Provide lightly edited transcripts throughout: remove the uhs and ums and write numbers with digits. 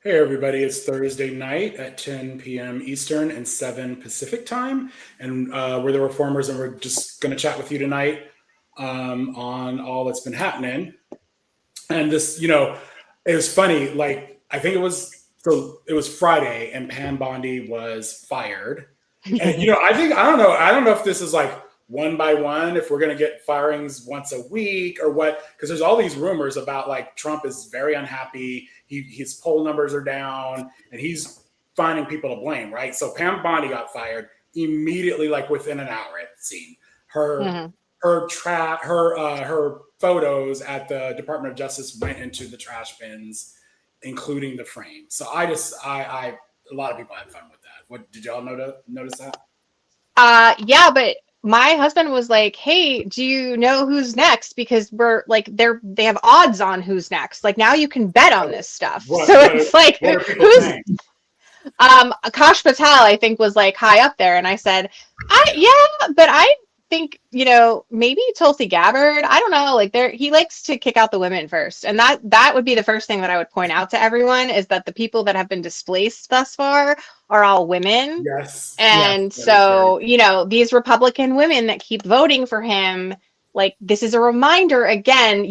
Hey everybody, it's Thursday night at 10 p.m. Eastern and 7 Pacific time, and we're the Reformers, and we're just going to chat with you tonight on all that's been happening. And this, it was funny. Like I think it was Friday, and Pam Bondi was fired, and I don't know if this is like one by one, if we're going to get firings once a week or what, because there's all these rumors about like Trump is very unhappy. His poll numbers are down and he's finding people to blame, right? So Pam Bondi got fired immediately, like within an hour. It seemed Mm-hmm. her photos at the Department of Justice went into the trash bins, including the frame. So I a lot of people had fun with that. What did y'all notice that? Yeah, but my husband was like, "Hey, do you know who's next? Because we're like they have odds on who's next. Like now you can bet on this stuff." So it's like, what are people who's saying? Akash Patel, I think, was like high up there, and I said, but I think maybe Tulsi Gabbard. I don't know. Like he likes to kick out the women first, and that would be the first thing that I would point out to everyone is that the people that have been displaced thus far are all women. Yes. And Yes, so, these Republican women that keep voting for him, like this is a reminder again,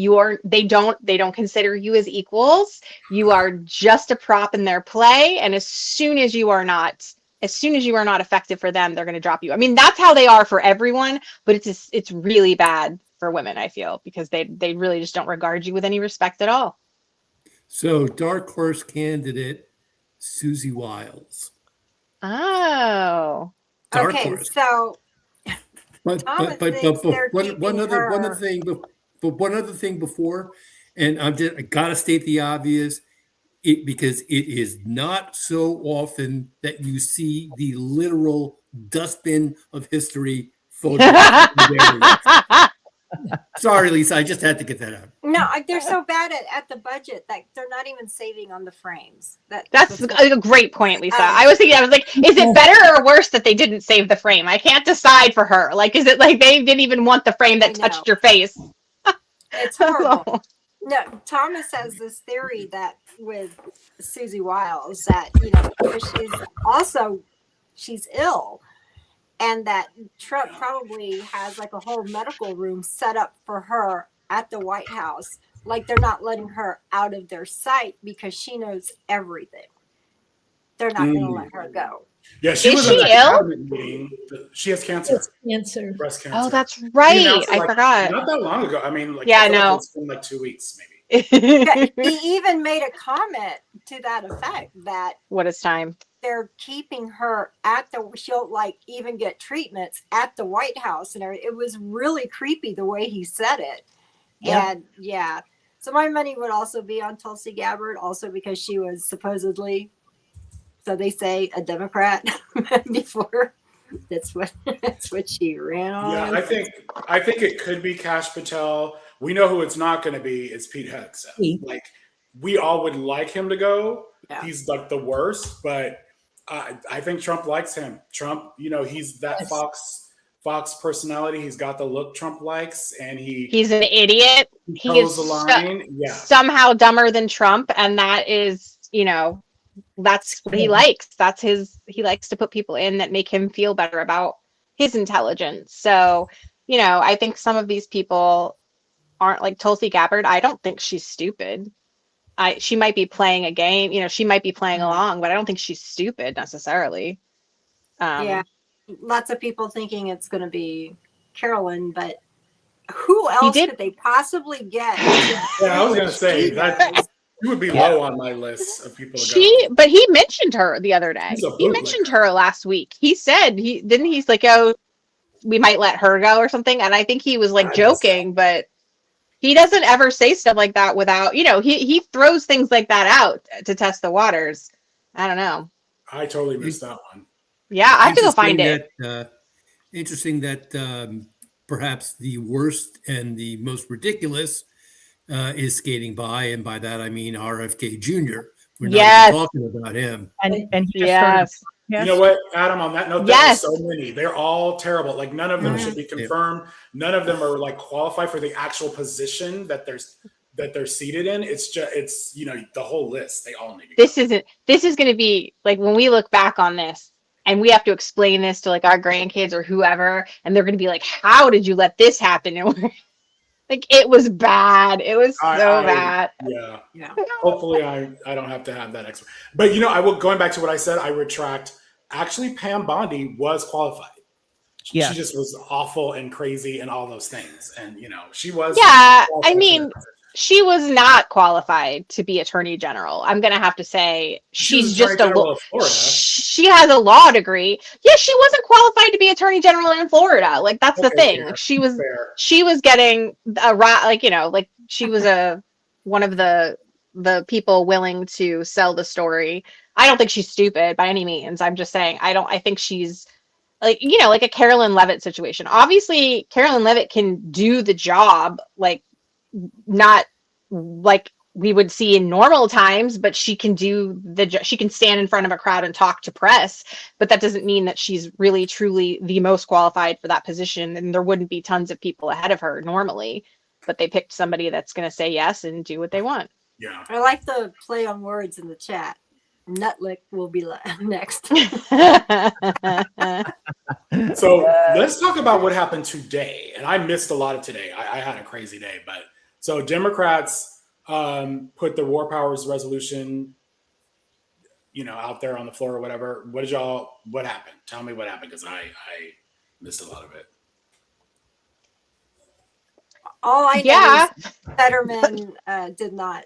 they don't consider you as equals. You are just a prop in their play. And as soon as you are not effective for them, they're going to drop you. I mean, that's how they are for everyone, but it's really bad for women, I feel, because they really just don't regard you with any respect at all. So dark horse candidate Susie Wiles. Oh. Dark Okay, horse. so But one other thing before, and I gotta state the obvious, because it is not so often that you see the literal dustbin of history photo. Sorry, Lisa, I just had to get that out. no, they're so bad at the budget that they're not even saving on the frames. That's a great point, Lisa. I was like, is it better or worse that they didn't save the frame? I can't decide for her. Like, is it like they didn't even want the frame that touched your face? It's horrible. No, Thomas has this theory that with Susie Wiles that she's ill, and that Trump probably has like a whole medical room set up for her at the White House. Like they're not letting her out of their sight because she knows everything. They're not going to let her go. Yeah, Is she ill? Meeting. She has cancer. Breast cancer. Oh, that's right. I forgot. Not that long ago. I mean, like, I know. It's been like 2 weeks, maybe. He even made a comment to that effect that what is time? They're keeping her she'll like even get treatments at the White House, and it was really creepy the way he said it. Yeah. And yeah, so my money would also be on Tulsi Gabbard, also because she was supposedly, so they say, a Democrat before. That's what she ran on. Yeah, I think it could be Kash Patel. We know who it's not going to be. It's Pete Hegseth. Like we all would like him to go. Yeah. He's like the worst, but I think Trump likes him. Trump, he's that Fox personality. He's got the look Trump likes, and he's an idiot. He is somehow dumber than Trump, and that is, that's what he likes. He likes to put people in that make him feel better about his intelligence. So, I think some of these people aren't like Tulsi Gabbard. I don't think she's stupid. She might be playing a game, she might be playing along, but I don't think she's stupid necessarily. Yeah. Lots of people thinking it's going to be Carolyn, but who else could they possibly get? Yeah, I was going to say that you would be low on my list of people to go. But he mentioned her the other day. He mentioned her last week. He said he's like, oh, we might let her go or something. And I think he was like joking, but he doesn't ever say stuff like that without, he throws things like that out to test the waters. I don't know. I totally missed that one. Yeah, I have to go find it. Interesting that perhaps the worst and the most ridiculous is skating by, and by that I mean RFK Jr. We're not even talking about him. And he just You know what, Adam, on that note, there's so many. They're all terrible. Like none of them should be confirmed. None of them are like qualified for the actual position that that they're seated in. It's just, it's, you know, the whole list. They all need to go. This is going to be like when we look back on this and we have to explain this to like our grandkids or whoever, and they're going to be like, how did you let this happen? And we're like, it was bad. It was so bad. Yeah. Hopefully I don't have to have that extra. But, you know, I will, going back to what I said, I retract. Actually, Pam Bondi was qualified. Yeah. She just was awful and crazy and all those things. And, you know, she was. Yeah. I mean, she was not qualified to be attorney general. I'm going to have to say she's just she has a law degree. Yeah, she wasn't qualified to be attorney general in Florida. Like, that's the thing. Fair. She was getting like, you know, like she was one of the people willing to sell the story. I don't think she's stupid by any means. I'm just saying, I think she's like, you know, like a Carolyn Levitt situation. Obviously Carolyn Levitt can do the job, like, not like we would see in normal times, but she can she can stand in front of a crowd and talk to press, but that doesn't mean that she's really truly the most qualified for that position. And there wouldn't be tons of people ahead of her normally, but they picked somebody that's going to say yes and do what they want. Yeah. I like the play on words in the chat. Nutlick will be next. So let's talk about what happened today. And I missed a lot of today. I had a crazy day, but so Democrats put the War Powers resolution, you know, out there on the floor or whatever. What happened? Tell me what happened, because I missed a lot of it. All I know is Fetterman did not.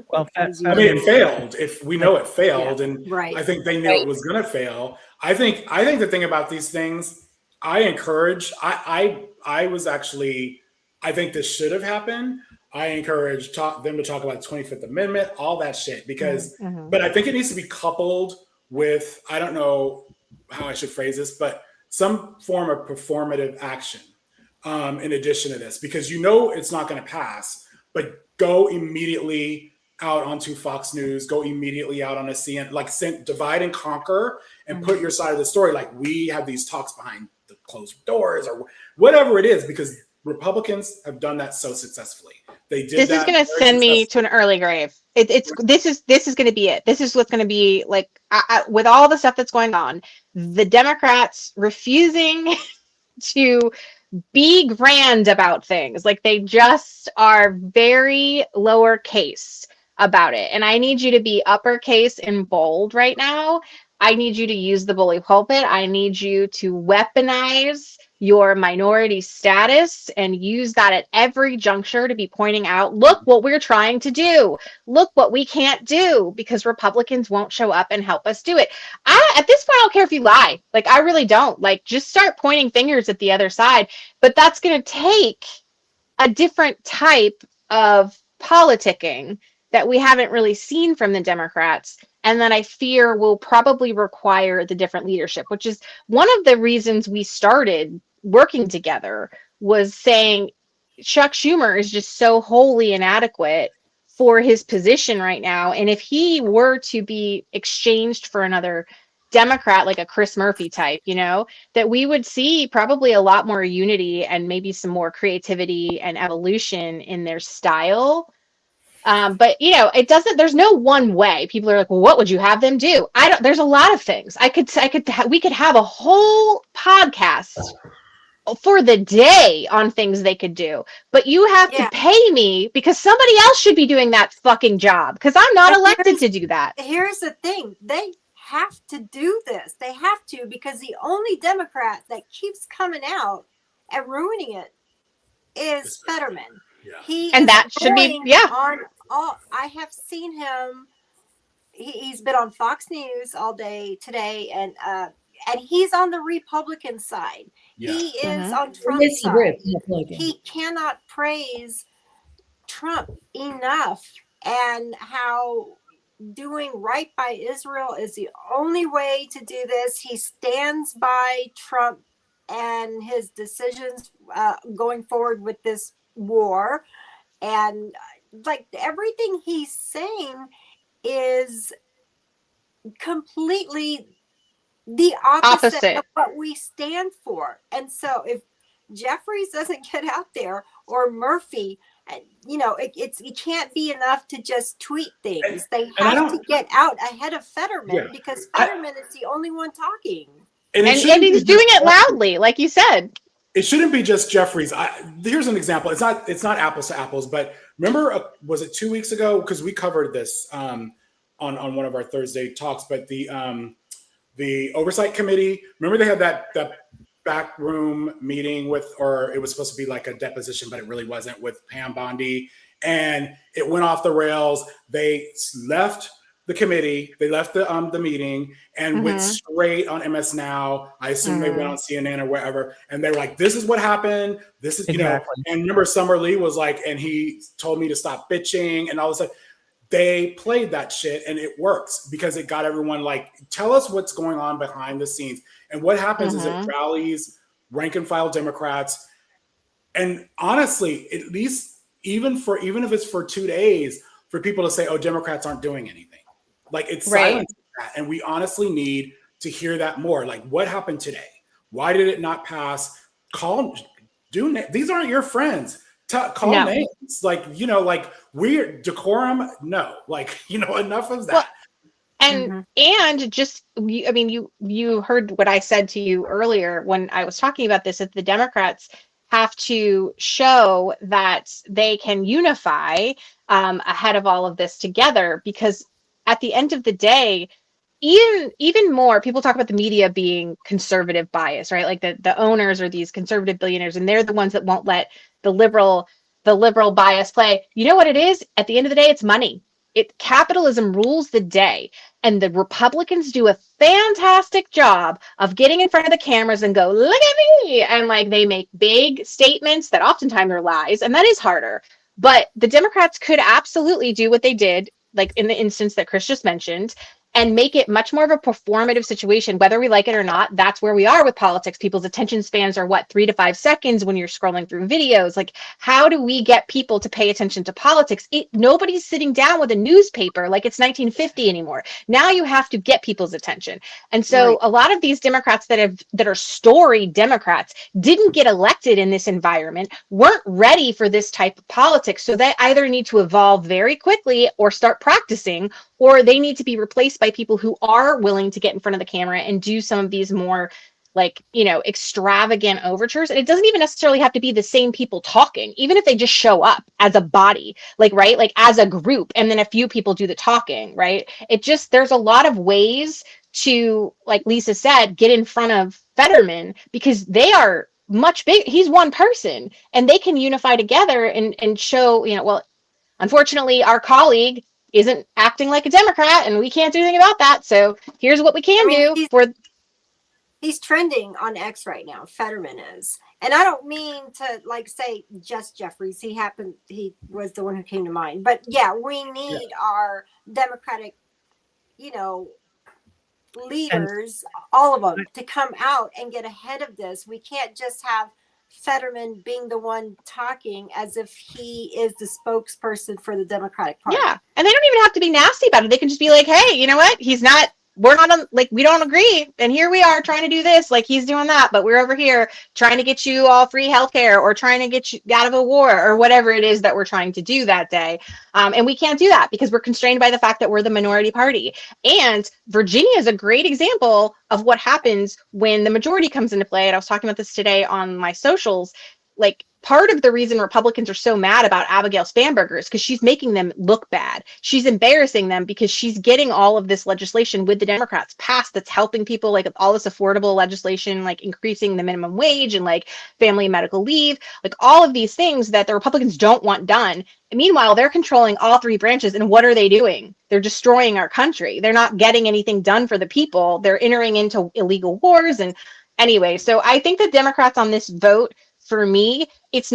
Well, I mean, it failed. If we know it failed, and right. I think they knew it was going to fail. I think the thing about these things, I encourage. I was actually. I think this should have happened. I encourage them to talk about the 25th Amendment, all that shit, because. But I think it needs to be coupled with, I don't know how I should phrase this, but some form of performative action in addition to this, because you know it's not going to pass, but go immediately out onto Fox News, go immediately out on a CNN, like divide and conquer and put your side of the story. Like, we have these talks behind the closed doors or whatever it is, because Republicans have done that so successfully. They did. This is going to send me to an early grave. This is going to be it. This is what's going to be like with all the stuff that's going on. The Democrats refusing to be grand about things. Like, they just are very lowercase about it. And I need you to be uppercase and bold right now. I need you to use the bully pulpit. I need you to weaponize your minority status and use that at every juncture to be pointing out, look what we're trying to do. Look what we can't do, because Republicans won't show up and help us do it. At this point, I don't care if you lie. Like, I really don't. Like, just start pointing fingers at the other side. But that's going to take a different type of politicking that we haven't really seen from the Democrats. And then I fear will probably require the different leadership, which is one of the reasons we started working together, was saying Chuck Schumer is just so wholly inadequate for his position right now. And if he were to be exchanged for another Democrat, like a Chris Murphy type, you know, that we would see probably a lot more unity and maybe some more creativity and evolution in their style. But you know, there's no one way. People are like, well, what would you have them do? There's a lot of things. We could have a whole podcast for the day on things they could do, but you have to pay me, because somebody else should be doing that fucking job, because I'm not elected to do that. Here's the thing. They have to do this. They have to, because the only Democrat that keeps coming out and ruining it is Fetterman. Yeah. And that should be on all. I have seen him. He's been on Fox News all day today, and he's on the Republican side. Yeah. He is on Trump's side. He cannot praise Trump enough, and how doing right by Israel is the only way to do this. He stands by Trump and his decisions going forward with this war, and like everything he's saying is completely the opposite of what we stand for. And so if Jeffries doesn't get out there, or Murphy, You know, it can't be enough to just tweet things. They I have to get out ahead of Fetterman because Fetterman is the only one talking. And he's doing it loudly, like you said. It shouldn't be just Jeffries. Here's an example. It's not apples to apples, but remember, was it 2 weeks ago? Because we covered this on one of our Thursday talks. But the oversight committee, remember they had that back room meeting with, or it was supposed to be like a deposition, but it really wasn't, with Pam Bondi, and it went off the rails. They left the committee, they left the meeting, and went straight on MS Now. I assume they went on CNN or wherever, and they were like, "This is what happened. This is Exactly. And remember, Summer Lee was like, and he told me to stop bitching, and all this stuff. They played that shit, and it works because it got everyone like, tell us what's going on behind the scenes. And what happens is it rallies rank and file Democrats, and honestly, at least even if it's for 2 days, for people to say, "Oh, Democrats aren't doing anything." Like, it's silence that, and we honestly need to hear that more. Like, what happened today? Why did it not pass? These aren't your friends. Call names. Like, like, we're decorum. No, like, enough of that. Well, and just, I mean, you heard what I said to you earlier when I was talking about this, that the Democrats have to show that they can unify ahead of all of this together, because at the end of the day, even more people talk about the media being conservative bias, right? Like the owners are these conservative billionaires, and they're the ones that won't let the liberal bias play. You know what it is? At the end of the day, it's money. Capitalism rules the day, and the Republicans do a fantastic job of getting in front of the cameras and go, "Look at me," and like they make big statements that oftentimes are lies, and that is harder. But the Democrats could absolutely do what they did, like in the instance that Chris just mentioned, and make it much more of a performative situation, whether we like it or not. That's where we are with politics. People's attention spans are 3 to 5 seconds when you're scrolling through videos. Like, how do we get people to pay attention to politics? Nobody's sitting down with a newspaper like it's 1950 anymore. Now you have to get people's attention. And so a lot of these Democrats that are story Democrats didn't get elected in this environment, weren't ready for this type of politics. So they either need to evolve very quickly or start practicing, or they need to be replaced by people who are willing to get in front of the camera and do some of these more, like, extravagant overtures. And it doesn't even necessarily have to be the same people talking, even if they just show up as a body, like as a group, and then a few people do the talking, right? There's a lot of ways to, like Lisa said, get in front of Fetterman, because they are much big. He's one person, and they can unify together and show, well, unfortunately, our colleague isn't acting like a Democrat, and we can't do anything about that. So here's what we can do for. He's trending on X right now. Fetterman is, and I don't mean to say just Jeffries. He was the one who came to mind. But yeah, we need our Democratic, leaders, all of them, to come out and get ahead of this. We can't just have Fetterman being the one talking as if he is the spokesperson for the Democratic Party. Yeah. And they don't even have to be nasty about it. They can just be like, "Hey, you know what? We're not we don't agree. And here we are trying to do this. Like, he's doing that, but we're over here trying to get you all free healthcare, or trying to get you out of a war, or whatever it is that we're trying to do that day." And we can't do that because we're constrained by the fact that we're the minority party. And Virginia is a great example of what happens when the majority comes into play. And I was talking about this today on my socials. Like, part of the reason Republicans are so mad about Abigail Spanberger is because she's making them look bad. She's embarrassing them because she's getting all of this legislation with the Democrats passed that's helping people, like all this affordable legislation, like increasing the minimum wage and like family and medical leave, like all of these things that the Republicans don't want done. And meanwhile, they're controlling all three branches. And what are they doing? They're destroying our country. They're not getting anything done for the people. They're entering into illegal wars. And anyway, so I think the Democrats on this vote, for me, I'm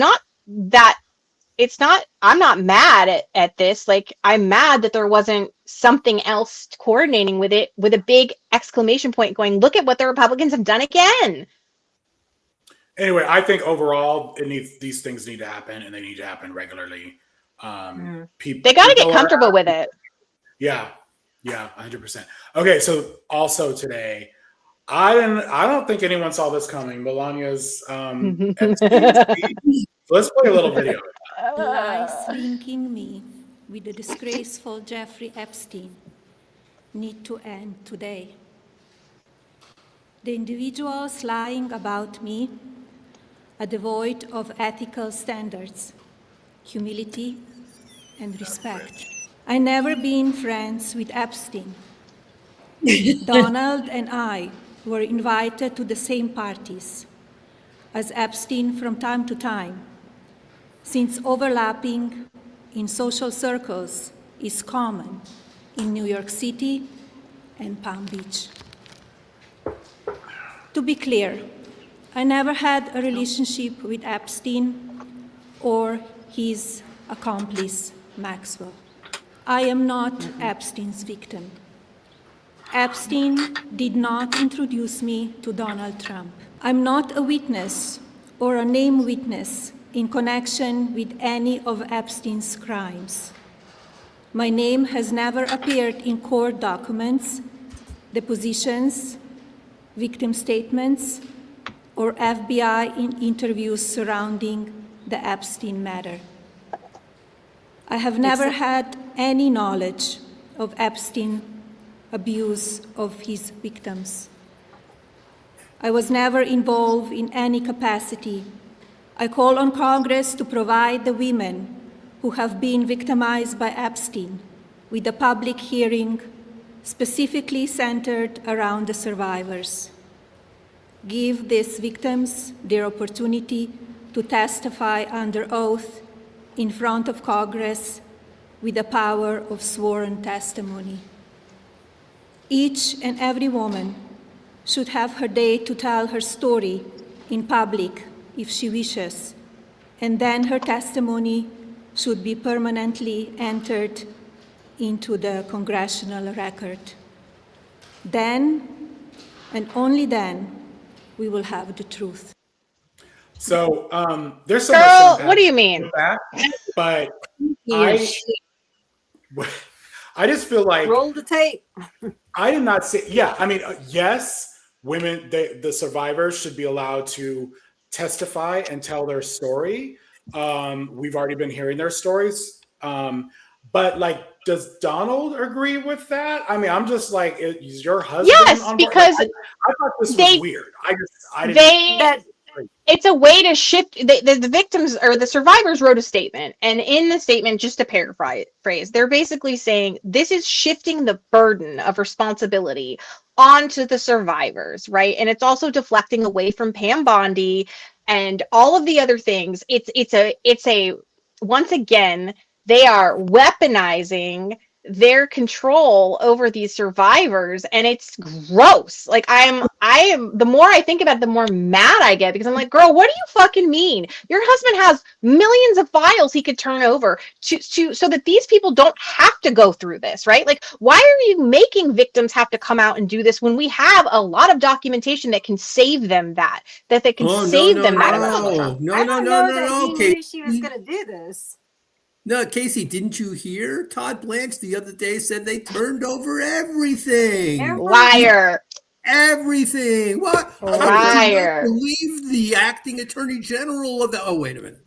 not mad at this. Like, I'm mad that there wasn't something else coordinating with it, with a big exclamation point going, "Look at what the Republicans have done again." Anyway, I think overall these things need to happen, and they need to happen regularly. They got to get comfortable with it. Yeah, 100%. Okay, so also today, I don't think anyone saw this coming. Melania's let's play a little video of that. The lies linking me with the disgraceful Jeffrey Epstein need to end today. The individuals lying about me are devoid of ethical standards, humility, and respect. I never been friends with Epstein. Donald and I were invited to the same parties as Epstein from time to time, since overlapping in social circles is common in New York City and Palm Beach. To be clear, I never had a relationship with Epstein or his accomplice, Maxwell. I am not Epstein's victim. Epstein did not introduce me to Donald Trump. I'm not a witness or a named witness in connection with any of Epstein's crimes. My name has never appeared in court documents, depositions, victim statements, or FBI interviews surrounding the Epstein matter. I have never had any knowledge of Epstein abuse of his victims. I was never involved in any capacity. I call on Congress to provide the women who have been victimized by Epstein with a public hearing specifically centered around the survivors. Give these victims their opportunity to testify under oath in front of Congress with the power of sworn testimony. Each and every woman should have her day to tell her story in public if she wishes, and then her testimony should be permanently entered into the congressional record. Then, and only then, we will have the truth. So there's so Girl, much. what do you mean? That, but I just feel like Roll the tape. I did not say. Yeah, I mean, yes, women, the survivors should be allowed to testify and tell their story. We've already been hearing their stories, but like, does Donald agree with that? I mean, I'm just like, is your husband? Yes, on board? because I thought this was weird. I didn't. It's a way to shift. The victims or the survivors wrote a statement, and in the statement, just to paraphrase, they're basically saying this is shifting the burden of responsibility onto the survivors, right? And it's also deflecting away from Pam Bondi and all of the other things. It's a once again, they are weaponizing their control over these survivors, and it's gross. Like I am the more I think about it, the more mad I get, because I'm like, girl, what do you fucking mean? Your husband has millions of files he could turn over to so that these people don't have to go through this, right? Like, why are you making victims have to come out and do this when we have a lot of documentation that can save them that they can save them that amount of time? I don't know that he knew she was going to do this. No, Casey, didn't you hear? Todd Blanche the other day said they turned over everything. Liar. Everything. What? Liar. Believe the acting attorney general of the. Oh, wait a minute.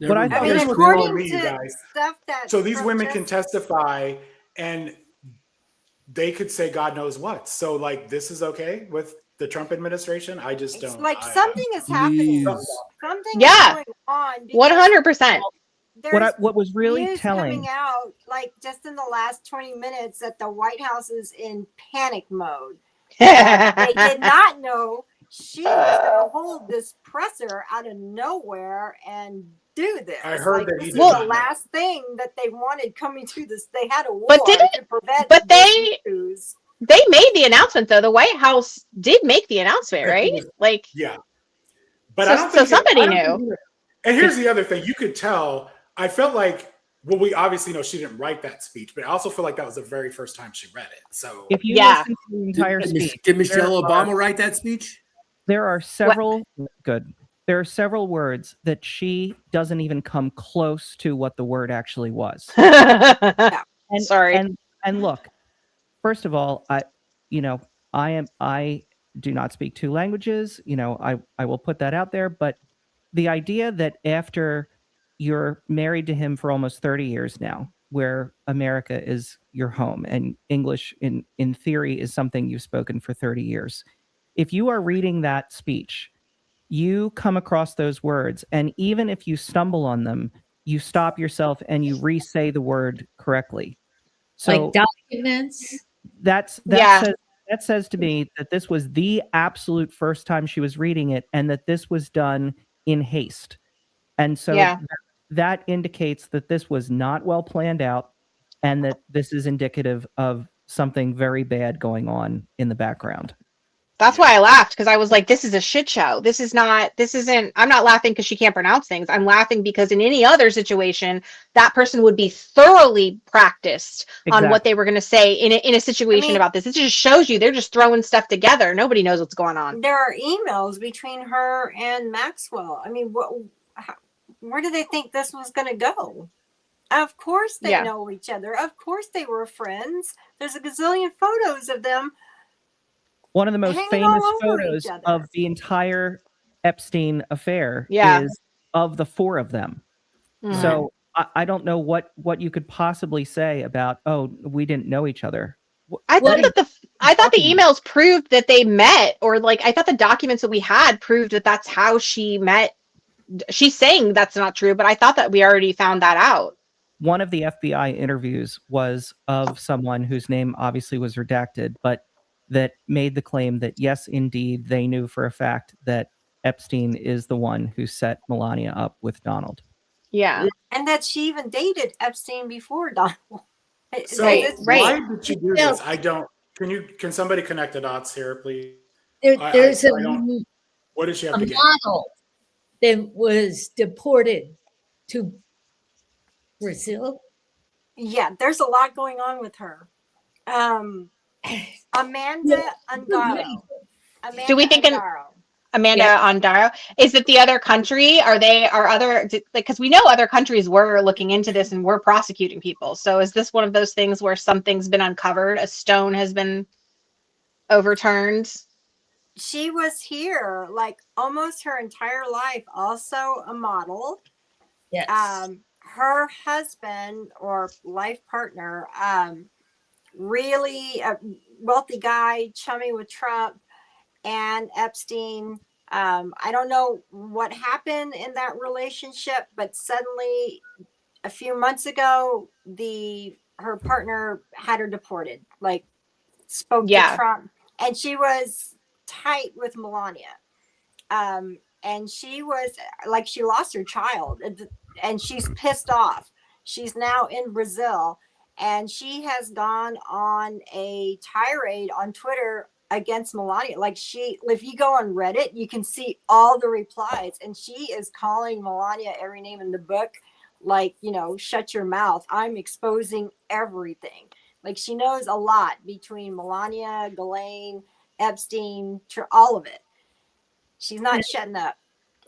I mean, according to stuff that. So these women can testify, and they could say God knows what. So, like, this is okay with the Trump administration? I just don't. Like, something is happening. Something is going on. 100%. What was really news telling coming out, like just in the last 20 minutes, that the White House is in panic mode. They did not know she was going to hold this presser out of nowhere and do this. I heard that this he is did the last thing that they wanted coming to this. They had a war to prevent. But they made the announcement, though. The White House did make the announcement, right? Like, yeah. But so, I don't think somebody knew. And here's the other thing: you could tell. I felt like, well, we obviously know she didn't write that speech, but I also feel like that was the very first time she read it. So if you listen to the entire speech, did Michelle Obama write that speech? There are several There are several words that she doesn't even come close to what the word actually was. Sorry. And look, first of all, I do not speak 2 languages. I will put that out there. But the idea that after you're married to him for almost 30 years now, where America is your home and English in theory is something you've spoken for 30 years. If you are reading that speech, you come across those words, and even if you stumble on them, you stop yourself and you re-say the word correctly. So like documents. that says to me that this was the absolute first time she was reading it, and that this was done in haste. And so that indicates that this was not well planned out, and that this is indicative of something very bad going on in the background. That's why I laughed, because I was like, this is a shit show. I'm not laughing because she can't pronounce things. I'm laughing because in any other situation, that person would be thoroughly practiced on what they were going to say in a situation about this. It just shows you they're just throwing stuff together. Nobody knows what's going on. There are emails between her and Maxwell. I mean, where do they think this was going to go? Of course they know each other. Of course they were friends. There's a gazillion photos of them. One of the most famous photos of the entire Epstein affair is of the four of them. Mm-hmm. So I don't know what you could possibly say about, oh, we didn't know each other. I thought the emails proved that they met, or like I thought the documents that we had proved that that's how she met. She's saying that's not true, but I thought that we already found that out. One of the FBI interviews was of someone whose name obviously was redacted, but that made the claim that, yes, indeed, they knew for a fact that Epstein is the one who set Melania up with Donald. Yeah. And that she even dated Epstein before Donald. So why did you do this? I don't. Can somebody connect the dots here, please? There's what did she have to gain? Model that was deported to Brazil. Yeah, there's a lot going on with her. Amanda Ondaro. Do we think Amanda Ondaro? Is it the other country? Because we know other countries were looking into this and were prosecuting people. So is this one of those things where something's been uncovered? A stone has been overturned? She was here like almost her entire life, also a model. Yes. Her husband or life partner, really a wealthy guy, chummy with Trump and Epstein. I don't know what happened in that relationship, but suddenly a few months ago, her partner had her deported, like spoke to Trump, and she was tight with Melania. And she was like, she lost her child and she's pissed off. She's now in Brazil. And she has gone on a tirade on Twitter against Melania. Like if you go on Reddit, you can see all the replies. And she is calling Melania every name in the book. Like, shut your mouth. I'm exposing everything. Like she knows a lot between Melania, Ghislaine, Epstein, all of it. She's not shutting up.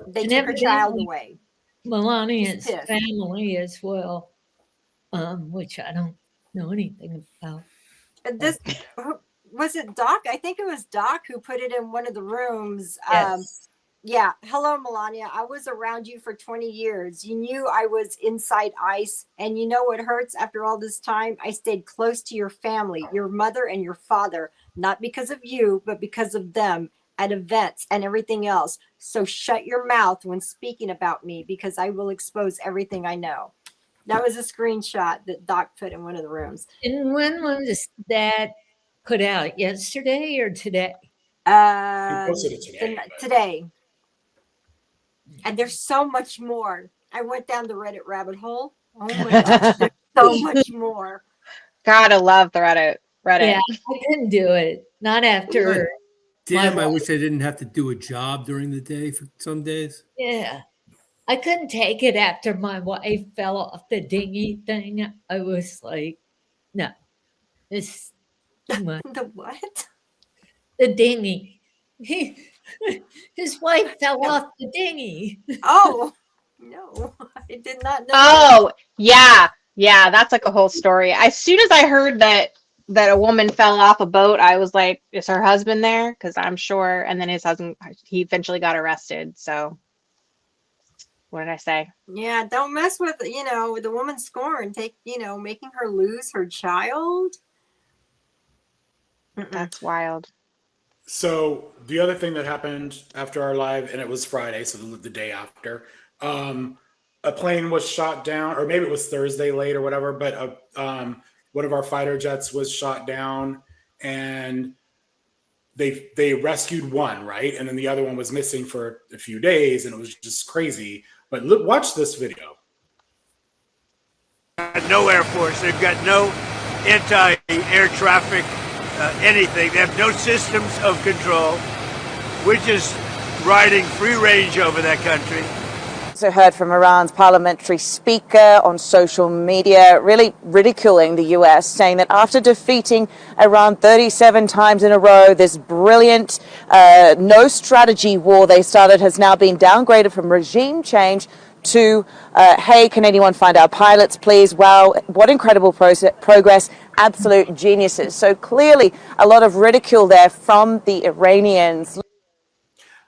They took her child away. Melania's family as well, which I don't know anything about. This was it Doc? I think it was Doc who put it in one of the rooms. Yes. Yeah. Hello, Melania. I was around you for 20 years. You knew I was inside ICE, and you know what hurts after all this time? I stayed close to your family, your mother and your father, not because of you, but because of them at events and everything else. So shut your mouth when speaking about me, because I will expose everything I know. That was a screenshot that Doc put in one of the rooms. And when was that put out? Yesterday or today? He posted it today. Today. And there's so much more. I went down the Reddit rabbit hole. Oh my gosh, there's so much more. Gotta love the Reddit. Yeah, I couldn't do it. Not after. Damn, I wish I didn't have to do a job during the day for some days. Yeah. I couldn't take it after my wife fell off the dinghy thing. I was like, no, it's too much. The what? The dinghy. His wife fell off the dinghy. Oh, no, I did not know. Oh, yeah. Yeah, that's like a whole story. As soon as I heard that a woman fell off a boat, I was like, is her husband there? Because I'm sure. And then his husband, he eventually got arrested. So What did I say? Yeah, don't mess with, with the woman's scorn. Making her lose her child. Mm-mm. That's wild. So the other thing that happened after our live, and it was Friday, so the day after, a plane was shot down, or maybe it was Thursday late or whatever, but one of our fighter jets was shot down, and they rescued one, right? And then the other one was missing for a few days, and it was just crazy. But look, watch this video. No Air Force. They've got no anti-air traffic, anything. They have no systems of control. We're just riding free range over that country. Also heard from Iran's parliamentary speaker on social media, really ridiculing the US, saying that after defeating Iran 37 times in a row, this brilliant no strategy war they started has now been downgraded from regime change to, hey, can anyone find our pilots, please? Wow, what incredible progress, absolute geniuses. So clearly a lot of ridicule there from the Iranians.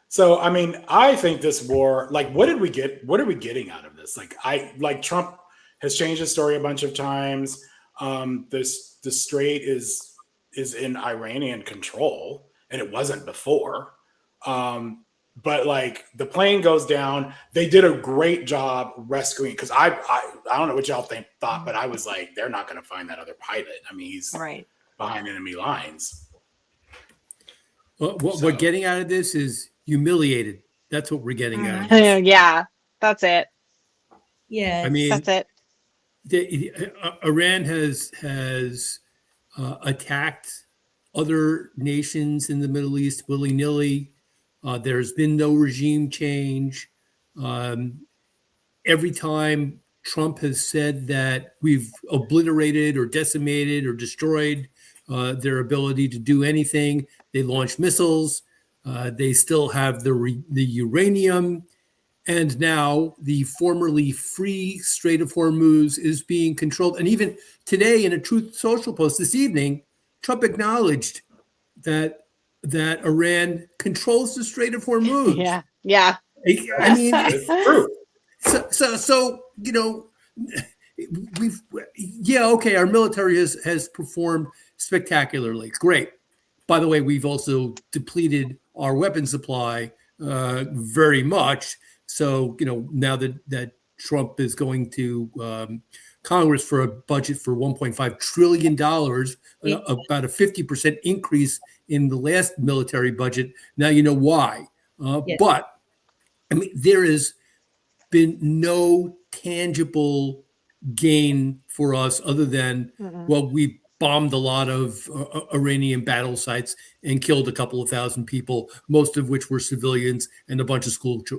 So, I mean, I think this war, like, what are we getting out of this? Like Trump has changed his story a bunch of times. The Strait is in Iranian control, and it wasn't before. But like the plane goes down, they did a great job rescuing. Because I don't know what y'all thought, but I was like, they're not going to find that other pilot. I mean, he's Right. behind enemy lines. What we're getting out of this is humiliated. That's what we're getting out of this. Yeah, that's it. Yeah. I mean, That's it. Iran has attacked other nations in the Middle East willy-nilly. There's been no regime change. Every time Trump has said that we've obliterated or decimated or destroyed their ability to do anything, they launch missiles. They still have the uranium. And now the formerly free Strait of Hormuz is being controlled. And even today in a Truth Social post this evening, Trump acknowledged that Iran controls the Strait of Hormuz. Yeah. I mean, It's true. so our military has performed spectacularly. Great. By the way, we've also depleted our weapon supply very much. So, now that Trump is going to Congress for a budget for $1.5 trillion, about a 50% increase in the last military budget. Now you know why. Yes. But, I mean, there has been no tangible gain for us other than, we bombed a lot of Iranian battle sites and killed a couple of thousand people, most of which were civilians and a bunch of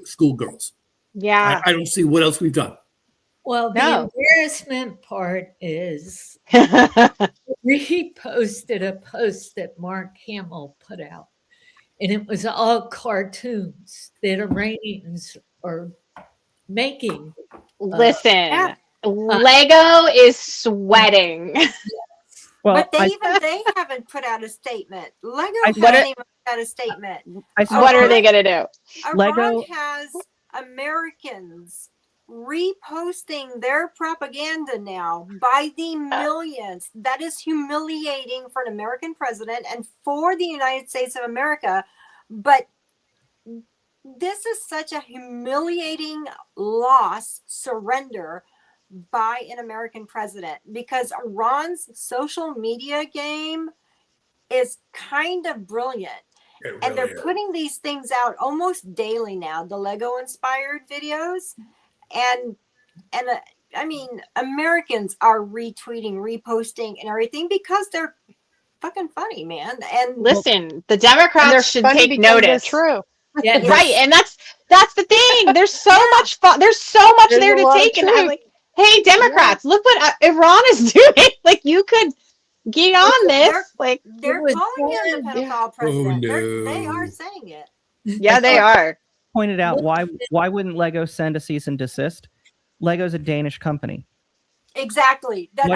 schoolgirls. Yeah. I don't see what else we've done. Well, the No. embarrassment part is reposted a post that Mark Hamill put out, and it was all cartoons that Iranians are making. Listen, Lego is sweating. Well, But they haven't put out a statement. Lego hasn't even put out a statement. What are they going to do? Iran has Americans reposting their propaganda now by the millions. That is humiliating for an American president and for the United States of America. But this is such a humiliating loss, surrender by an American president, because Iran's social media game is kind of brilliant. And they're putting these things out almost daily now, the Lego inspired videos. And I mean, Americans are retweeting, reposting and everything because they're fucking funny, man. And listen, the Democrats should take notice. True. Yeah, Right. And that's the thing. There's so much fun. There's so much there to take. And I'm like, hey, Democrats, look what Iran is doing. Like, you could get on this. They're calling him the pedophile president. no. They are saying it. Yeah, they are. Pointed out why wouldn't Lego send a cease and desist? Lego's a Danish company. Exactly. That's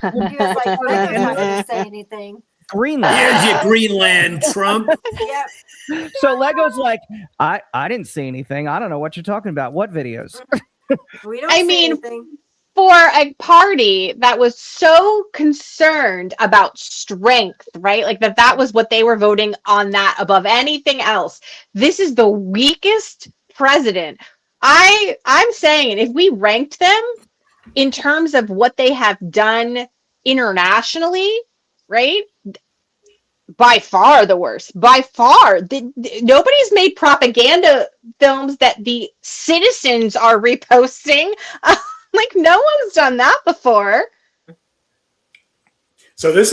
What he was like, well, I'm not going to say anything. Greenland. Here's your Greenland, Trump. Yep. So Lego's like, I didn't see anything. I don't know what you're talking about. What videos? We don't I see mean, anything. For a party that was so concerned about strength, right? Like that was what they were voting on, that above anything else. This is the weakest president. I'm saying, if we ranked them in terms of what they have done internationally, right? By far the worst. By far. Nobody's made propaganda films that the citizens are reposting. Like, no one's done that before. So this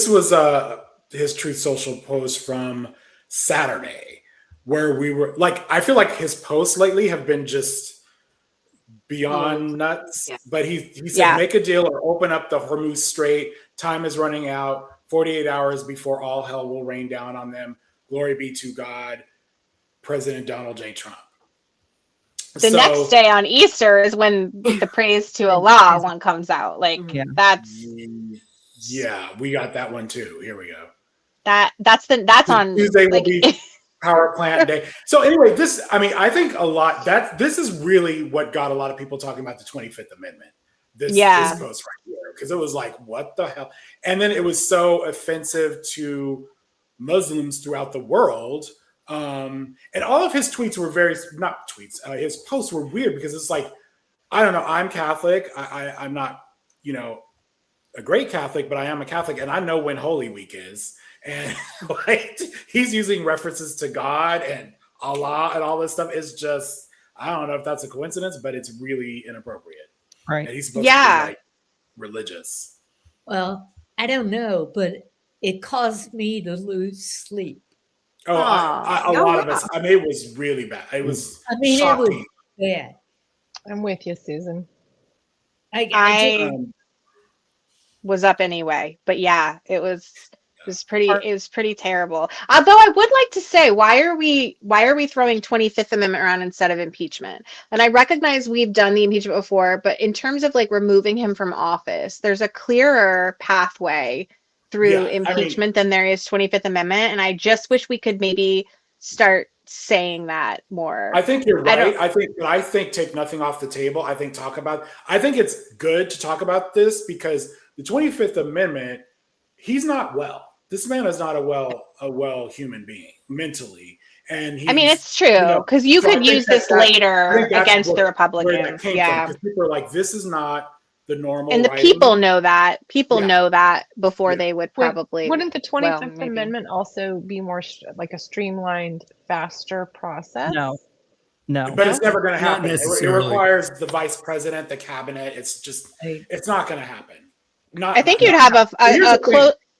was his Truth Social post from Saturday, where we were like, I feel like his posts lately have been just beyond nuts. Yeah. But he said, make a deal or open up the Hormuz Strait. Time is running out. 48 hours before all hell will rain down on them. Glory be to God, President Donald J. Trump. The next day on Easter is when the praise to Allah one comes out. Like, that's we got that one too. Here we go. That's on Tuesday will be power plant day. So anyway, I think this is really what got a lot of people talking about the 25th Amendment. This post right here, because it was like, what the hell? And then it was so offensive to Muslims throughout the world. And all of his tweets were his posts were weird, because it's like, I don't know, I'm Catholic. I'm not, a great Catholic, but I am a Catholic, and I know when Holy Week is. And like, he's using references to God and Allah and all this stuff. Is just, I don't know if that's a coincidence, but it's really inappropriate. Right. And he's supposed to be like religious. Well, I don't know, but it caused me to lose sleep. Oh, a lot of us. I mean, it was really bad. It was shocking. It was bad. I'm with you, Susan. I was up anyway, but it was pretty terrible. Although I would like to say, why are we throwing 25th Amendment around instead of impeachment? And I recognize we've done the impeachment before, but in terms of like removing him from office, there's a clearer pathway through impeachment than there is 25th Amendment. And I just wish we could maybe start saying that more. I think you're right. I think take nothing off the table. I think it's good to talk about this, because the 25th Amendment, he's not well. This man is not a well human being mentally. And it's true, because you could use this later against the Republicans. Because people are like, this is not the normal. And the people know that. People know that before they would probably. Wouldn't the 25th Amendment also be more like a streamlined, faster process? No. But it's never going to happen. It requires the vice president, the cabinet. It's just, it's not going to happen. I think you'd have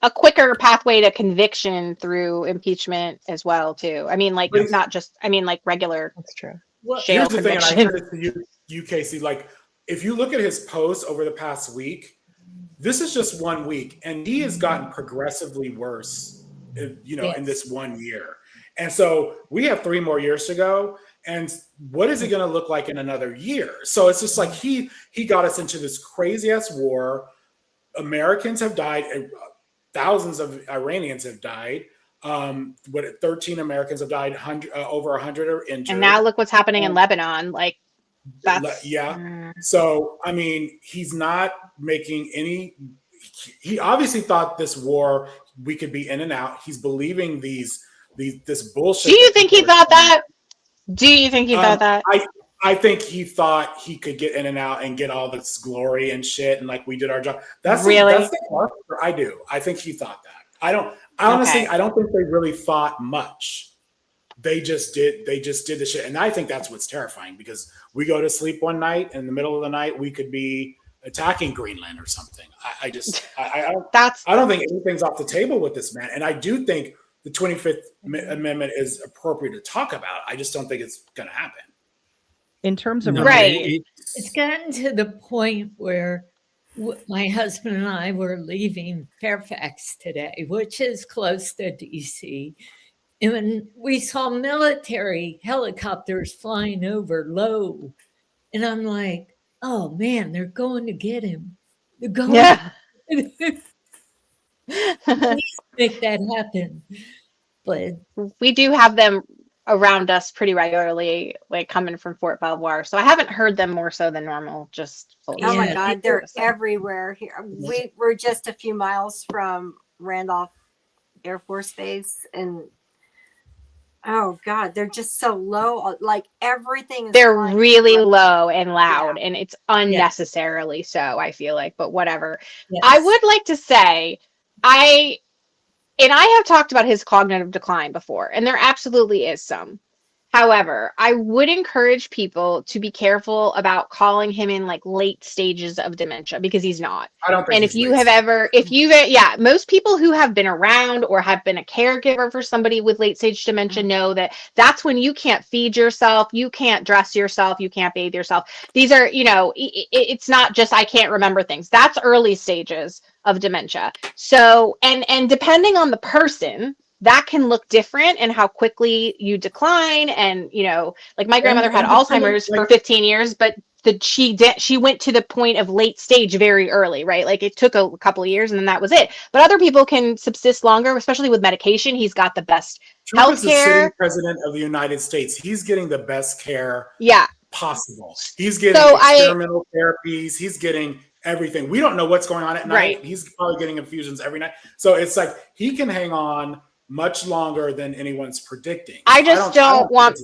a quicker pathway to conviction through impeachment as well, too. I mean, like, not just, like regular. That's true. Jail here's the thing, and I conviction. said it to you, Casey, like, if you look at his posts over the past week, this is just 1 week, and he has gotten progressively worse, in this 1 year. And so we have 3 more years to go. And what is it going to look like in another year? So it's just like he got us into this crazy ass war. Americans have died. Thousands of Iranians have died. 13 Americans have died. Over 100 are injured. And now look what's happening in Lebanon. Like, that's So I mean, he's not making any. He obviously thought this war we could be in and out. He's believing this bullshit. Do you think he thought that? Thought that? I think he thought he could get in and out and get all this glory and shit, and like we did our job. That's the part I do. I think he thought that. I don't think they really thought much. They just did the shit. And I think that's what's terrifying, because we go to sleep one night, in the middle of the night, we could be attacking Greenland or something. I don't think anything's off the table with this man. And I do think the 25th Amendment is appropriate to talk about. I just don't think it's going to happen. In terms of it's gotten to the point where my husband and I were leaving Fairfax today, which is close to DC, and we saw military helicopters flying over low, and I'm like, oh man, they're going to get him. They're going. Yeah. make that happen. But we do have them around us pretty regularly, like coming from Fort Belvoir. So I haven't heard them more so than normal. Just Oh my Yeah. God, they're everywhere here. We're just a few miles from Randolph Air Force Base, and oh God, they're just so low. Like everything is they're flying really over. low and loud, Yeah. and it's unnecessarily so, I feel like, but whatever. yes. I would like to say, I have talked about his cognitive decline before, and there absolutely is some. However, I would encourage people to be careful about calling him in like late stages of dementia, because he's not. I don't think. And he's if you late have stage. ever, most people who have been around or have been a caregiver for somebody with late stage dementia know that that's when you can't feed yourself, you can't dress yourself, you can't bathe yourself. These are, it's not just I can't remember things. That's early stages of dementia. So, and depending on the person, that can look different and how quickly you decline. And, like my grandmother had Alzheimer's for 15 years, but she went to the point of late stage very early, right? Like it took a couple of years and then that was it. But other people can subsist longer, especially with medication. He's got the best Trump is the sitting healthcare. president of the United States. He's getting the best care Yeah. possible. He's getting experimental therapies. He's getting everything. We don't know what's going on at night. Right. He's probably getting infusions every night. So it's like he can hang on much longer than anyone's predicting. I just don't want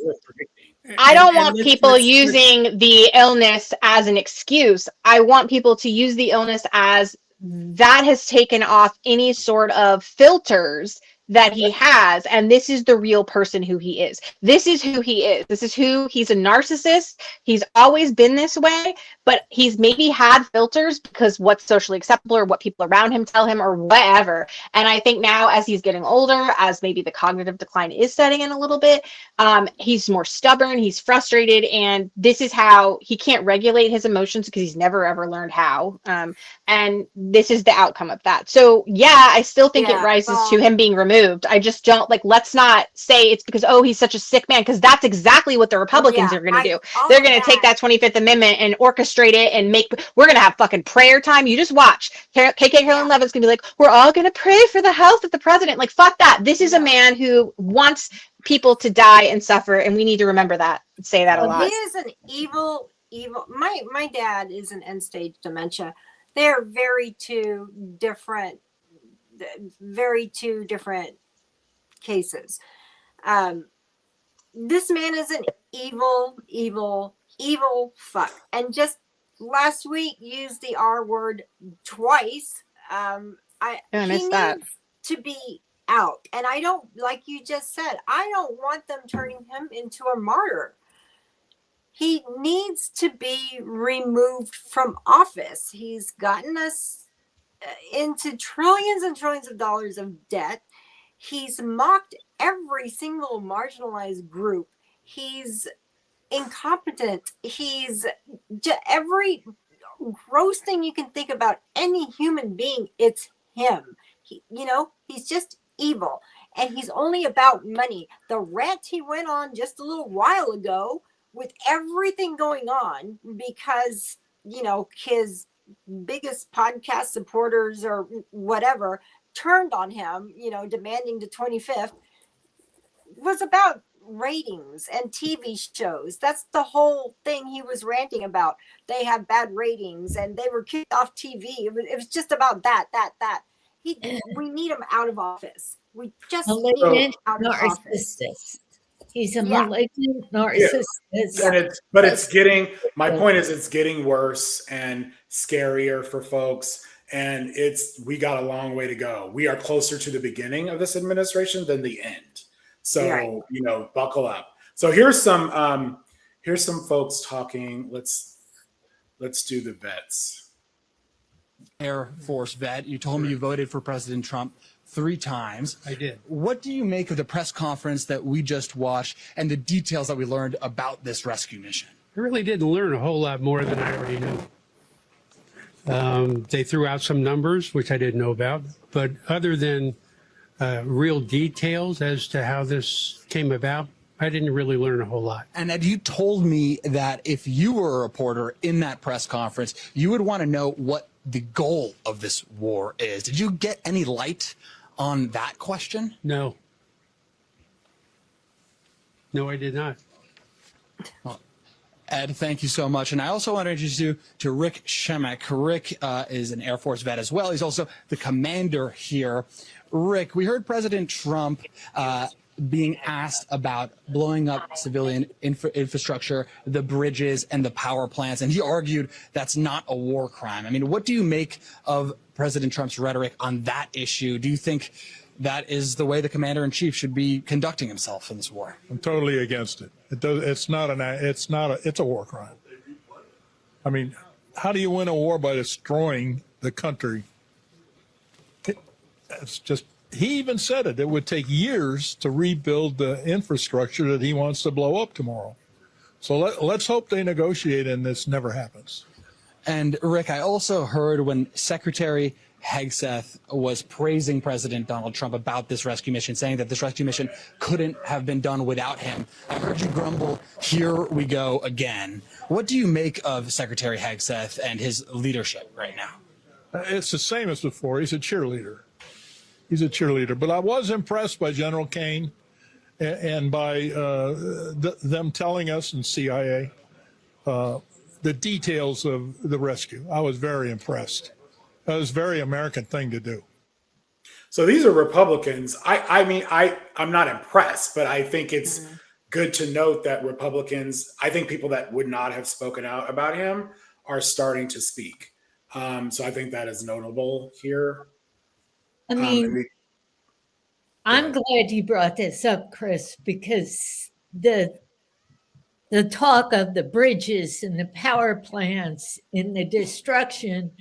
people using the illness as an excuse. I want people to use the illness as that has taken off any sort of filters that he has, and this is the real person who he is. This is who he is. This is who he's a narcissist. He's always been this way, but he's maybe had filters because what's socially acceptable or what people around him tell him or whatever. And I think now as he's getting older, as maybe the cognitive decline is setting in a little bit, he's more stubborn, he's frustrated, and this is how he can't regulate his emotions because he's never ever learned how. And this is the outcome of that. So yeah, I still think it rises to him being removed. I just don't let's not say it's because, he's such a sick man, because that's exactly what the Republicans are going to do. They're going to take that 25th Amendment and orchestrate it and we're going to have fucking prayer time. You just watch. KK Carolyn Levitt's going to be like, we're all going to pray for the health of the president. Like, fuck that. This is a man who wants people to die and suffer, and we need to remember that and say that a lot. He is an evil. My dad is an end stage dementia. They're very two different cases. This man is an evil fuck, and just last week used the R word twice. I missed that. To be out, and I don't, like you just said, I don't want them turning him into a martyr. He needs to be removed from office. He's gotten us into trillions and trillions of dollars of debt. He's mocked every single marginalized group. He's incompetent. He's every gross thing you can think about any human being, it's him. He's just evil, and he's only about money. The rant he went on just a little while ago with everything going on because, his biggest podcast supporters or whatever turned on him, demanding the 25th, was about ratings and TV shows. That's the whole thing he was ranting about. They have bad ratings and they were kicked off TV. It was just about that. We need him out of office. We just need him out of office. He's a malignant narcissist. Yeah. My point is it's getting worse and scarier for folks. And we got a long way to go. We are closer to the beginning of this administration than the end. So, buckle up. So here's some folks talking. Let's do the vets. Air Force vet. You told me you voted for President Trump 3 times. I did. What do you make of the press conference that we just watched and the details that we learned about this rescue mission? I really didn't learn a whole lot more than I already knew. They threw out some numbers, which I didn't know about, but other than real details as to how this came about, I didn't really learn a whole lot. And Ed, you told me that if you were a reporter in that press conference, you would want to know what the goal of this war is. Did you get any light on that question? No. No, I did not. Well, Ed, thank you so much. And I also want to introduce you to Rick Shemek. Rick is an Air Force vet as well. He's also the commander here. Rick, we heard President Trump being asked about blowing up civilian infrastructure, the bridges and the power plants, and he argued that's not a war crime. I mean, what do you make of President Trump's rhetoric on that issue? Do you think that is the way the commander-in-chief should be conducting himself in this war? I'm totally against it. It's a war crime. I mean, how do you win a war by destroying the country? It's just, he even said it. It would take years to rebuild the infrastructure that he wants to blow up tomorrow. So let's hope they negotiate and this never happens. And Rick, I also heard when Secretary Hegseth was praising President Donald Trump about this rescue mission, saying that this rescue mission couldn't have been done without him. I heard you grumble, here we go again. What do you make of Secretary Hegseth and his leadership right now? It's the same as before. He's a cheerleader. He's a cheerleader. But I was impressed by General Kane and by them telling us and CIA the details of the rescue. I was very impressed. That was a very American thing to do. So these are Republicans. I'm not impressed, but I think it's good to note that Republicans, I think people that would not have spoken out about him are starting to speak. So I think that is notable here. I mean, I'm glad you brought this up, Chris, because the talk of the bridges and the power plants and the destruction,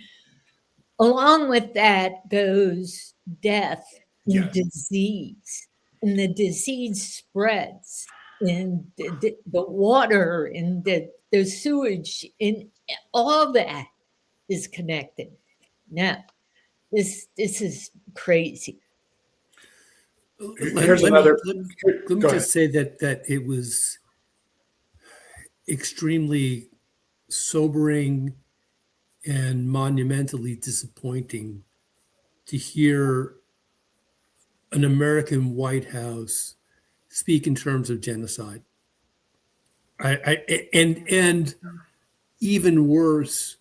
along with that goes death and disease. And the disease spreads, and the water and the sewage, and all that is connected. Now, this is crazy. Let me just say that it was extremely sobering and monumentally disappointing to hear an American White House speak in terms of genocide. And even worse,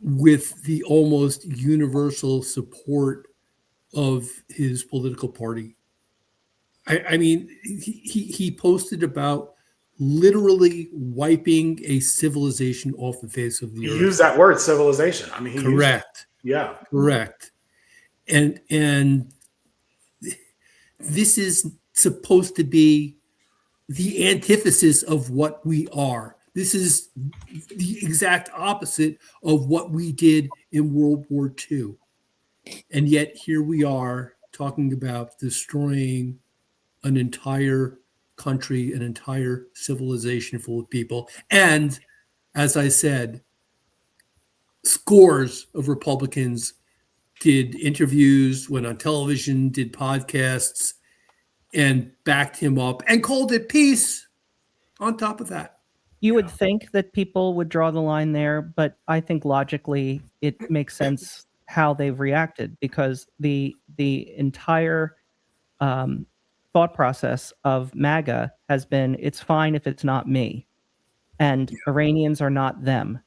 with the almost universal support of his political party. I mean, he posted about literally wiping a civilization off the face of the earth. He used that word, civilization. I mean, correct. Yeah, correct. And this is supposed to be the antithesis of what we are. This is the exact opposite of what we did in World War II. And yet here we are talking about destroying an entire country, an entire civilization full of people. And as I said, scores of Republicans did interviews, went on television, did podcasts, and backed him up and called it peace on top of that. You would think that people would draw the line there, but I think logically it makes sense how they've reacted, because the entire thought process of MAGA has been, it's fine if it's not me, and Iranians are not them.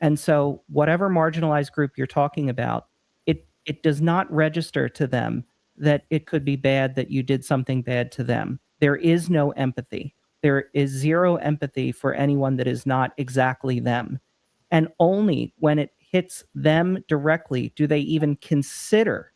And so whatever marginalized group you're talking about, it does not register to them that it could be bad that you did something bad to them. There is no empathy. There is zero empathy for anyone that is not exactly them. And only when it hits them directly do they even consider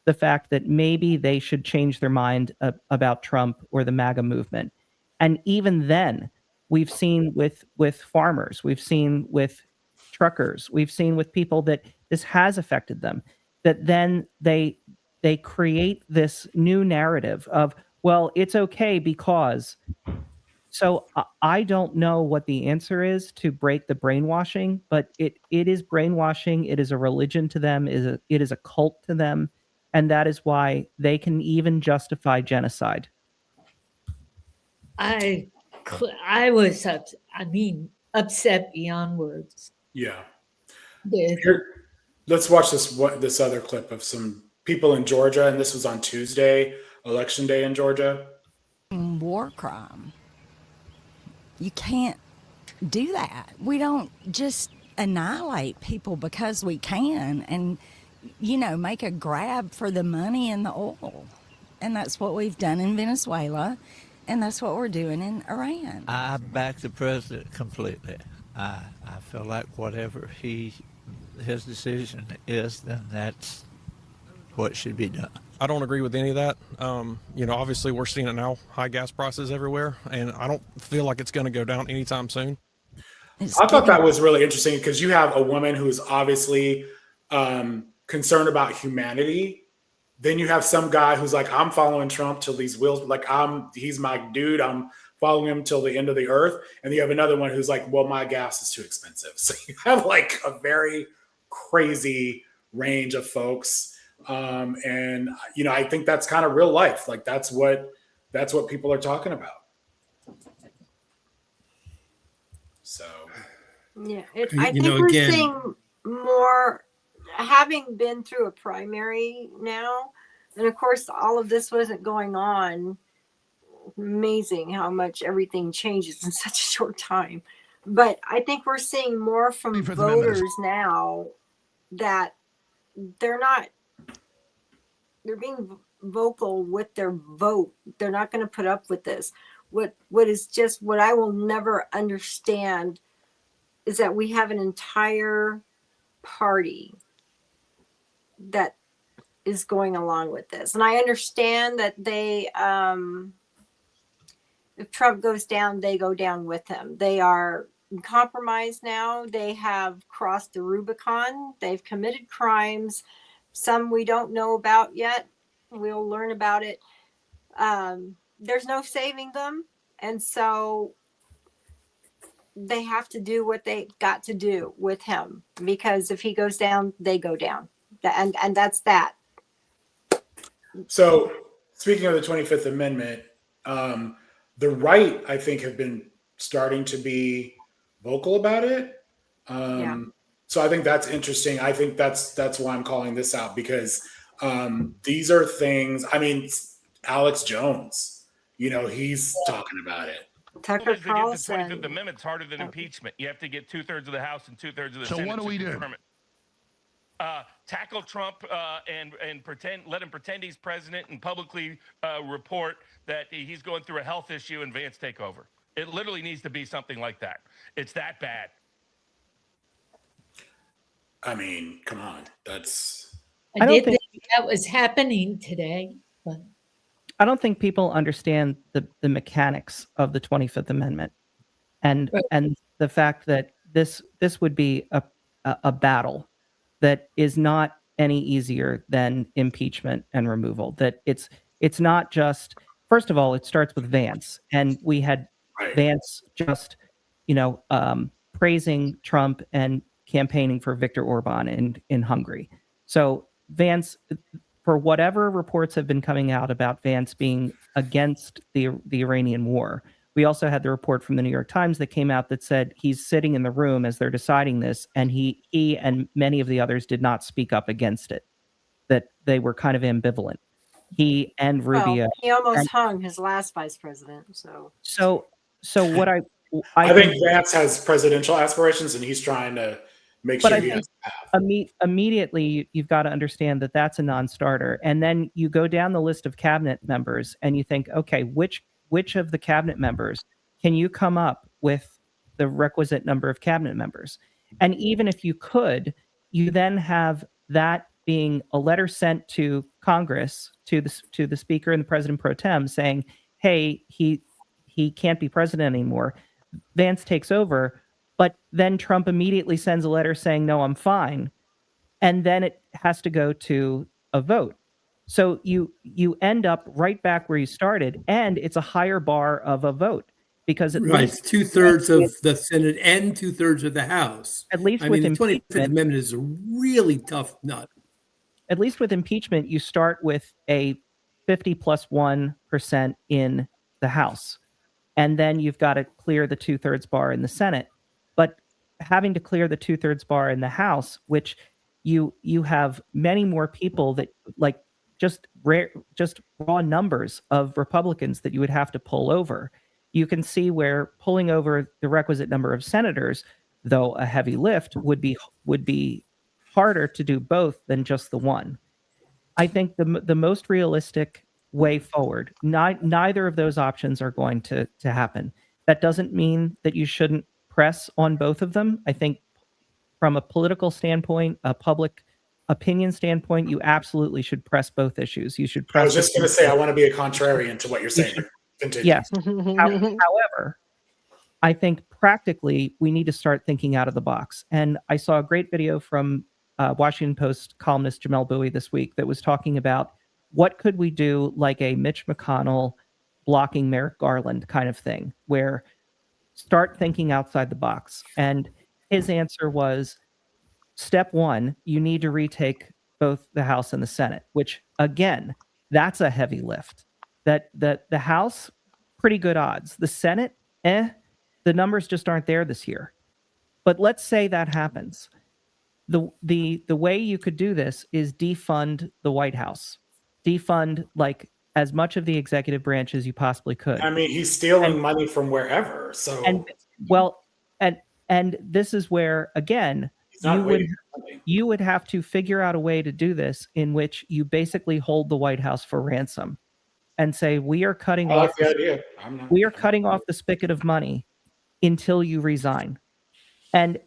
the fact that maybe they should change their mind about Trump or the MAGA movement. And even then, we've seen with farmers, we've seen with truckers, we've seen with people that this has affected them, that then they create this new narrative of, well, it's okay because. So I don't know what the answer is to break the brainwashing, but it is brainwashing. It is a religion to them. It is a cult to them. And that is why they can even justify genocide. I was upset beyond words. Yeah. let's watch this other clip of some people in Georgia, and this was on Tuesday, election day in Georgia. War crime. You can't do that. We don't just annihilate people because we can and, make a grab for the money and the oil. And that's what we've done in Venezuela, and that's what we're doing in Iran. I back the president completely. I feel like whatever his decision is, then that's what should be done. I don't agree with any of that. Obviously we're seeing it now, high gas prices everywhere, and I don't feel like it's going to go down anytime soon. I thought that was really interesting because you have a woman who is obviously concerned about humanity. Then you have some guy who's like, I'm following Trump till these wheels, like he's my dude. I'm following him till the end of the earth. And you have another one who's like, well, my gas is too expensive. So you have like a very crazy range of folks. And I think that's kind of real life. Like that's what people are talking about. So yeah, I think we're seeing more, having been through a primary now, and of course all of this wasn't going on. Amazing how much everything changes in such a short time. But I think we're seeing more from voters now that they're being vocal with their vote. They're not going to put up with this. What I will never understand is that we have an entire party that is going along with this. And I understand that they, if Trump goes down, they go down with him. They are compromised now. They have crossed the Rubicon. They've committed crimes. Some we don't know about yet. We'll learn about it. There's no saving them. And so they have to do what they got to do with him, because if he goes down, they go down. And that's that. So speaking of the 25th Amendment, the right, I think, have been starting to be vocal about it. So I think that's interesting. I think that's why I'm calling this out, because these are things, Alex Jones, he's talking about it. Tucker Carlson. The 25th Amendment's harder than impeachment. You have to get 2/3 of the House and 2/3 of the Senate. So what do we do? Tackle Trump and let him pretend he's president and publicly report that he's going through a health issue and Vance take over. It literally needs to be something like that. It's that bad. Come on. I did think that was happening today. But I don't think people understand the mechanics of the 25th Amendment and the fact that this would be a battle that is not any easier than impeachment and removal. That it's not just, first of all, it starts with Vance, and we had Vance just praising Trump and campaigning for Viktor Orban in Hungary. So Vance, for whatever reports have been coming out about Vance being against the Iranian war, we also had the report from the New York Times that came out that said he's sitting in the room as they're deciding this, and he and many of the others did not speak up against it, that they were kind of ambivalent. He and Rubio. Well, he almost hung his last vice president. So what I think Vance has presidential aspirations, and he's trying to make sure he has immediately you've got to understand that that's a non-starter. And then you go down the list of cabinet members and you think, okay, which of the cabinet members can you come up with the requisite number of cabinet members? And even if you could, you then have that being a letter sent to Congress, to the Speaker and the President pro tem, saying, hey, he can't be president anymore. Vance takes over, but then Trump immediately sends a letter saying, no, I'm fine. And then it has to go to a vote. So you end up right back where you started, and it's a higher bar of a vote, because at least 2/3 of the Senate and 2/3 of the House. At least the with 25th Amendment is a really tough nut. At least with impeachment, you start with a 50+1% in the House, and then you've got to clear the 2/3 bar in the Senate. But having to clear the 2/3 bar in the House, which you have many more people that like just raw numbers of Republicans that you would have to pull over. You can see where pulling over the requisite number of senators, though a heavy lift, would be harder to do both than just the one. I think the most realistic way forward, neither of those options are going to happen. That doesn't mean that you shouldn't press on both of them. I think from a political standpoint, a public opinion standpoint, you absolutely should press both issues. You should press. I was just going to say, I want to be a contrarian to what you're saying. Continue. Yes. However, I think practically we need to start thinking out of the box. And I saw a great video from Washington Post columnist Jamel Bowie this week that was talking about what could we do like a Mitch McConnell blocking Merrick Garland kind of thing, where start thinking outside the box. And his answer was, step one, you need to retake both the House and the Senate, which again, that's a heavy lift. That the House, pretty good odds. The Senate, the numbers just aren't there this year. But let's say that happens. The way you could do this is defund the White House. Defund like as much of the executive branch as you possibly could. I mean, he's stealing money from wherever. So and this is where again you would have to figure out a way to do this in which you basically hold the White House for ransom and say we are cutting off the spigot of money until you resign. And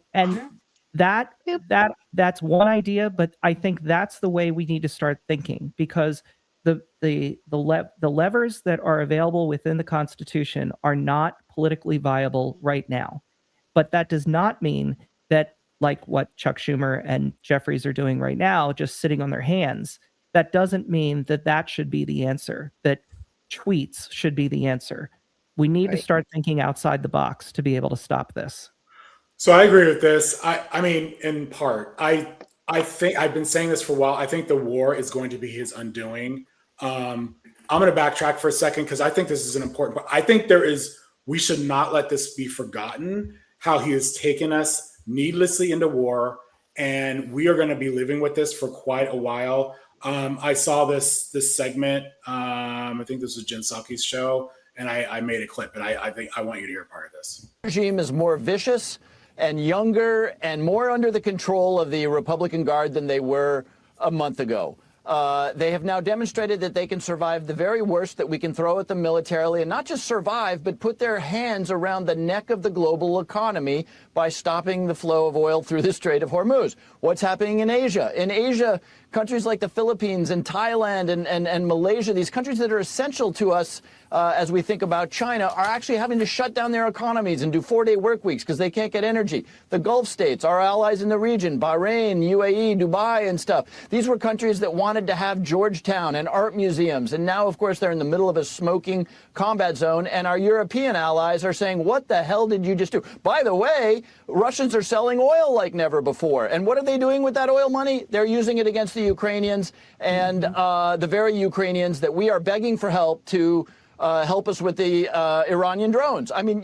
that's one idea, but I think that's the way we need to start thinking, because the levers that are available within the Constitution are not politically viable right now. But that does not mean that, like what Chuck Schumer and Jeffries are doing right now, just sitting on their hands, that doesn't mean that that should be the answer, that tweets should be the answer. We need to start thinking outside the box to be able to stop this. So I agree with this. I mean, in part, I think I've been saying this for a while. I think the war is going to be his undoing. I'm going to backtrack for a second because I think this is an important point. I think we should not let this be forgotten, how he has taken us needlessly into war, and we are going to be living with this for quite a while. I saw this segment. I think this was Jen Psaki's show, and I made a clip, and I think I want you to hear part of this. The regime is more vicious and younger and more under the control of the Republican Guard than they were a month ago. They have now demonstrated that they can survive the very worst that we can throw at them militarily, and not just survive, but put their hands around the neck of the global economy by stopping the flow of oil through the Strait of Hormuz. What's happening in Asia? In Asia, countries like the Philippines and Thailand and Malaysia, these countries that are essential to us as we think about China, are actually having to shut down their economies and do 4-day work weeks because they can't get energy. The Gulf states, our allies in the region, Bahrain, UAE, Dubai and stuff, these were countries that wanted to have Georgetown and art museums. And now, of course, they're in the middle of a smoking combat zone. And our European allies are saying, what the hell did you just do? By the way, Russians are selling oil like never before. And what are they doing with that oil money? They're using it against the Ukrainians and the very Ukrainians that we are begging for help to help us with the Iranian drones. I mean,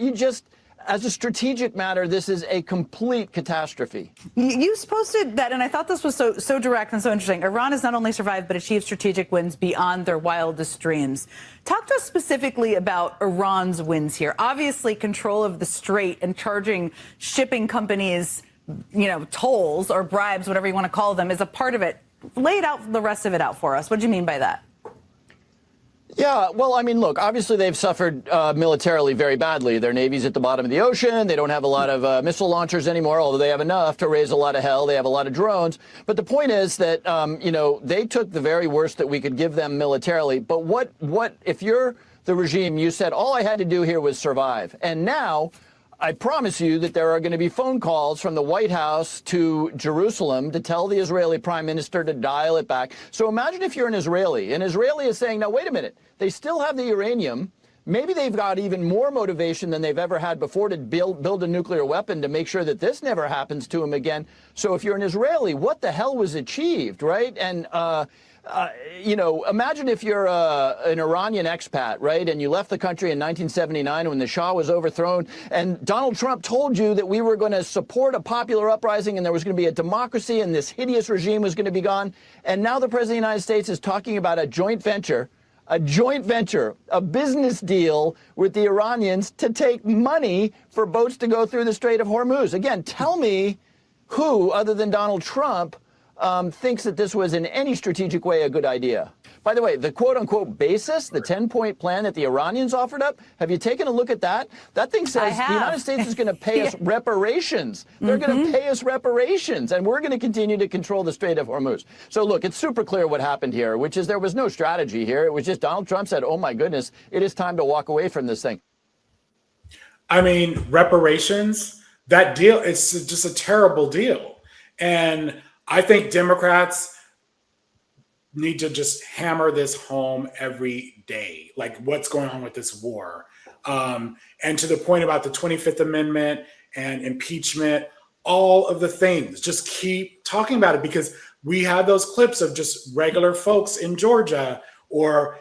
as a strategic matter, this is a complete catastrophe. You posted that, and I thought this was so direct and so interesting. Iran has not only survived, but achieved strategic wins beyond their wildest dreams. Talk to us specifically about Iran's wins here. Obviously, control of the Strait and charging shipping companies, tolls or bribes, whatever you want to call them, is a part of it. Lay the rest of it out for us. What do you mean by that? Yeah, well, I mean, look, obviously they've suffered militarily very badly. Their navy's at the bottom of the ocean. They don't have a lot of missile launchers anymore, although they have enough to raise a lot of hell. They have a lot of drones. But the point is that, they took the very worst that we could give them militarily. But what if you're the regime, you said all I had to do here was survive. And now I promise you that there are going to be phone calls from the White House to Jerusalem to tell the Israeli prime minister to dial it back. So imagine if you're an Israeli. An Israeli is saying, now, wait a minute. They still have the uranium. Maybe they've got even more motivation than they've ever had before to build a nuclear weapon to make sure that this never happens to them again. So if you're an Israeli, what the hell was achieved, right? And Imagine if you're an Iranian expat, right? And you left the country in 1979 when the Shah was overthrown, and Donald Trump told you that we were going to support a popular uprising and there was going to be a democracy and this hideous regime was going to be gone. And now the President of the United States is talking about a joint venture, a business deal with the Iranians to take money for boats to go through the Strait of Hormuz. Again, tell me who, other than Donald Trump, thinks that this was in any strategic way a good idea. By the way, the quote-unquote basis, the 10-point plan that the Iranians offered up, have you taken a look at that? That thing says the United States is going to pay us reparations. They're going to pay us reparations, and we're going to continue to control the Strait of Hormuz. So look, it's super clear what happened here, which is there was no strategy here. It was just Donald Trump said, oh my goodness, it is time to walk away from this thing. I mean, reparations, that deal, it's just a terrible deal. And I think Democrats need to just hammer this home every day, like what's going on with this war. And to the point about the 25th Amendment and impeachment, all of the things, just keep talking about it, because we have those clips of just regular folks in Georgia or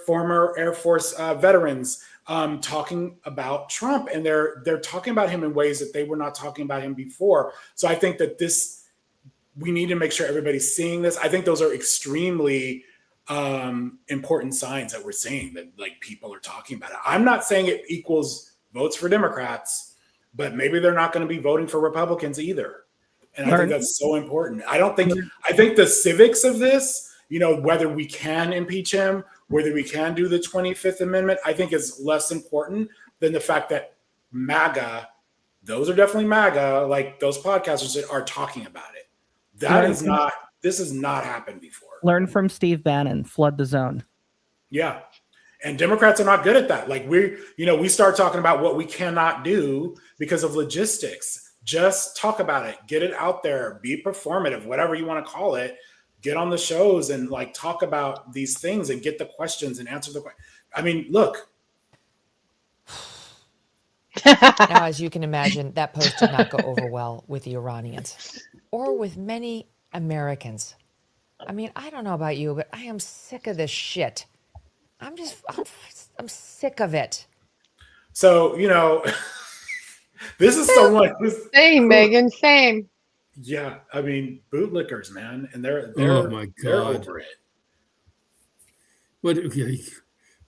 former Air Force veterans talking about Trump, and they're talking about him in ways that they were not talking about him before. So I think that we need to make sure everybody's seeing this. I think those are extremely important signs that we're seeing, that like people are talking about it. I'm not saying it equals votes for Democrats, but maybe they're not going to be voting for Republicans either. And I think that's so important. I think the civics of this, whether we can impeach him, whether we can do the 25th Amendment, I think is less important than the fact that MAGA, those are definitely MAGA, like those podcasters that are talking about it. This has not happened before. Learn from Steve Bannon, flood the zone. Yeah. And Democrats are not good at that. Like we start talking about what we cannot do because of logistics. Just talk about it, get it out there, be performative, whatever you want to call it. Get on the shows and like talk about these things and get the questions and answer the questions. I mean, look. Now, as you can imagine, that post did not go over well with the Iranians or with many Americans. I mean, I don't know about you, but I am sick of this shit. I'm sick of it. So, this is someone who's same, Megan, same. Yeah, I mean, bootlickers, man, and they're oh my God, they're over it.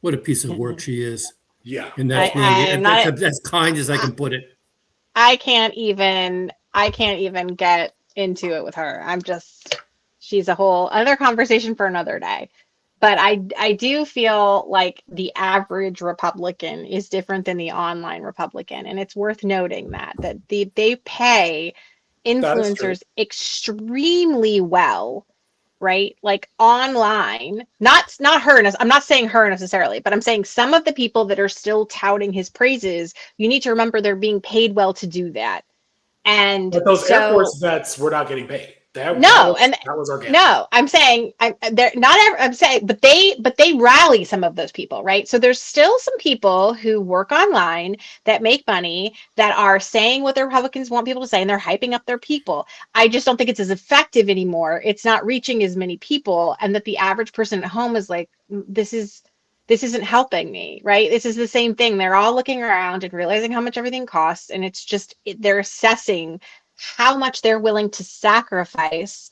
What a piece of work she is. Yeah, and that's as kind as I can put it. I can't even get into it with her. She's a whole other conversation for another day. But I do feel like the average Republican is different than the online Republican, and it's worth noting that they pay influencers extremely well, right? Like online, not her. I'm not saying her necessarily, but I'm saying some of the people that are still touting his praises, you need to remember they're being paid well to do that. But those Air Force vets were not getting paid. That was organic. No, I'm saying they're not ever. I'm saying, but they rally some of those people, right? So there's still some people who work online that make money that are saying what the Republicans want people to say, and they're hyping up their people. I just don't think it's as effective anymore. It's not reaching as many people, and that the average person at home is like, this isn't helping me, right? This is the same thing. They're all looking around and realizing how much everything costs, and it's just they're assessing how much they're willing to sacrifice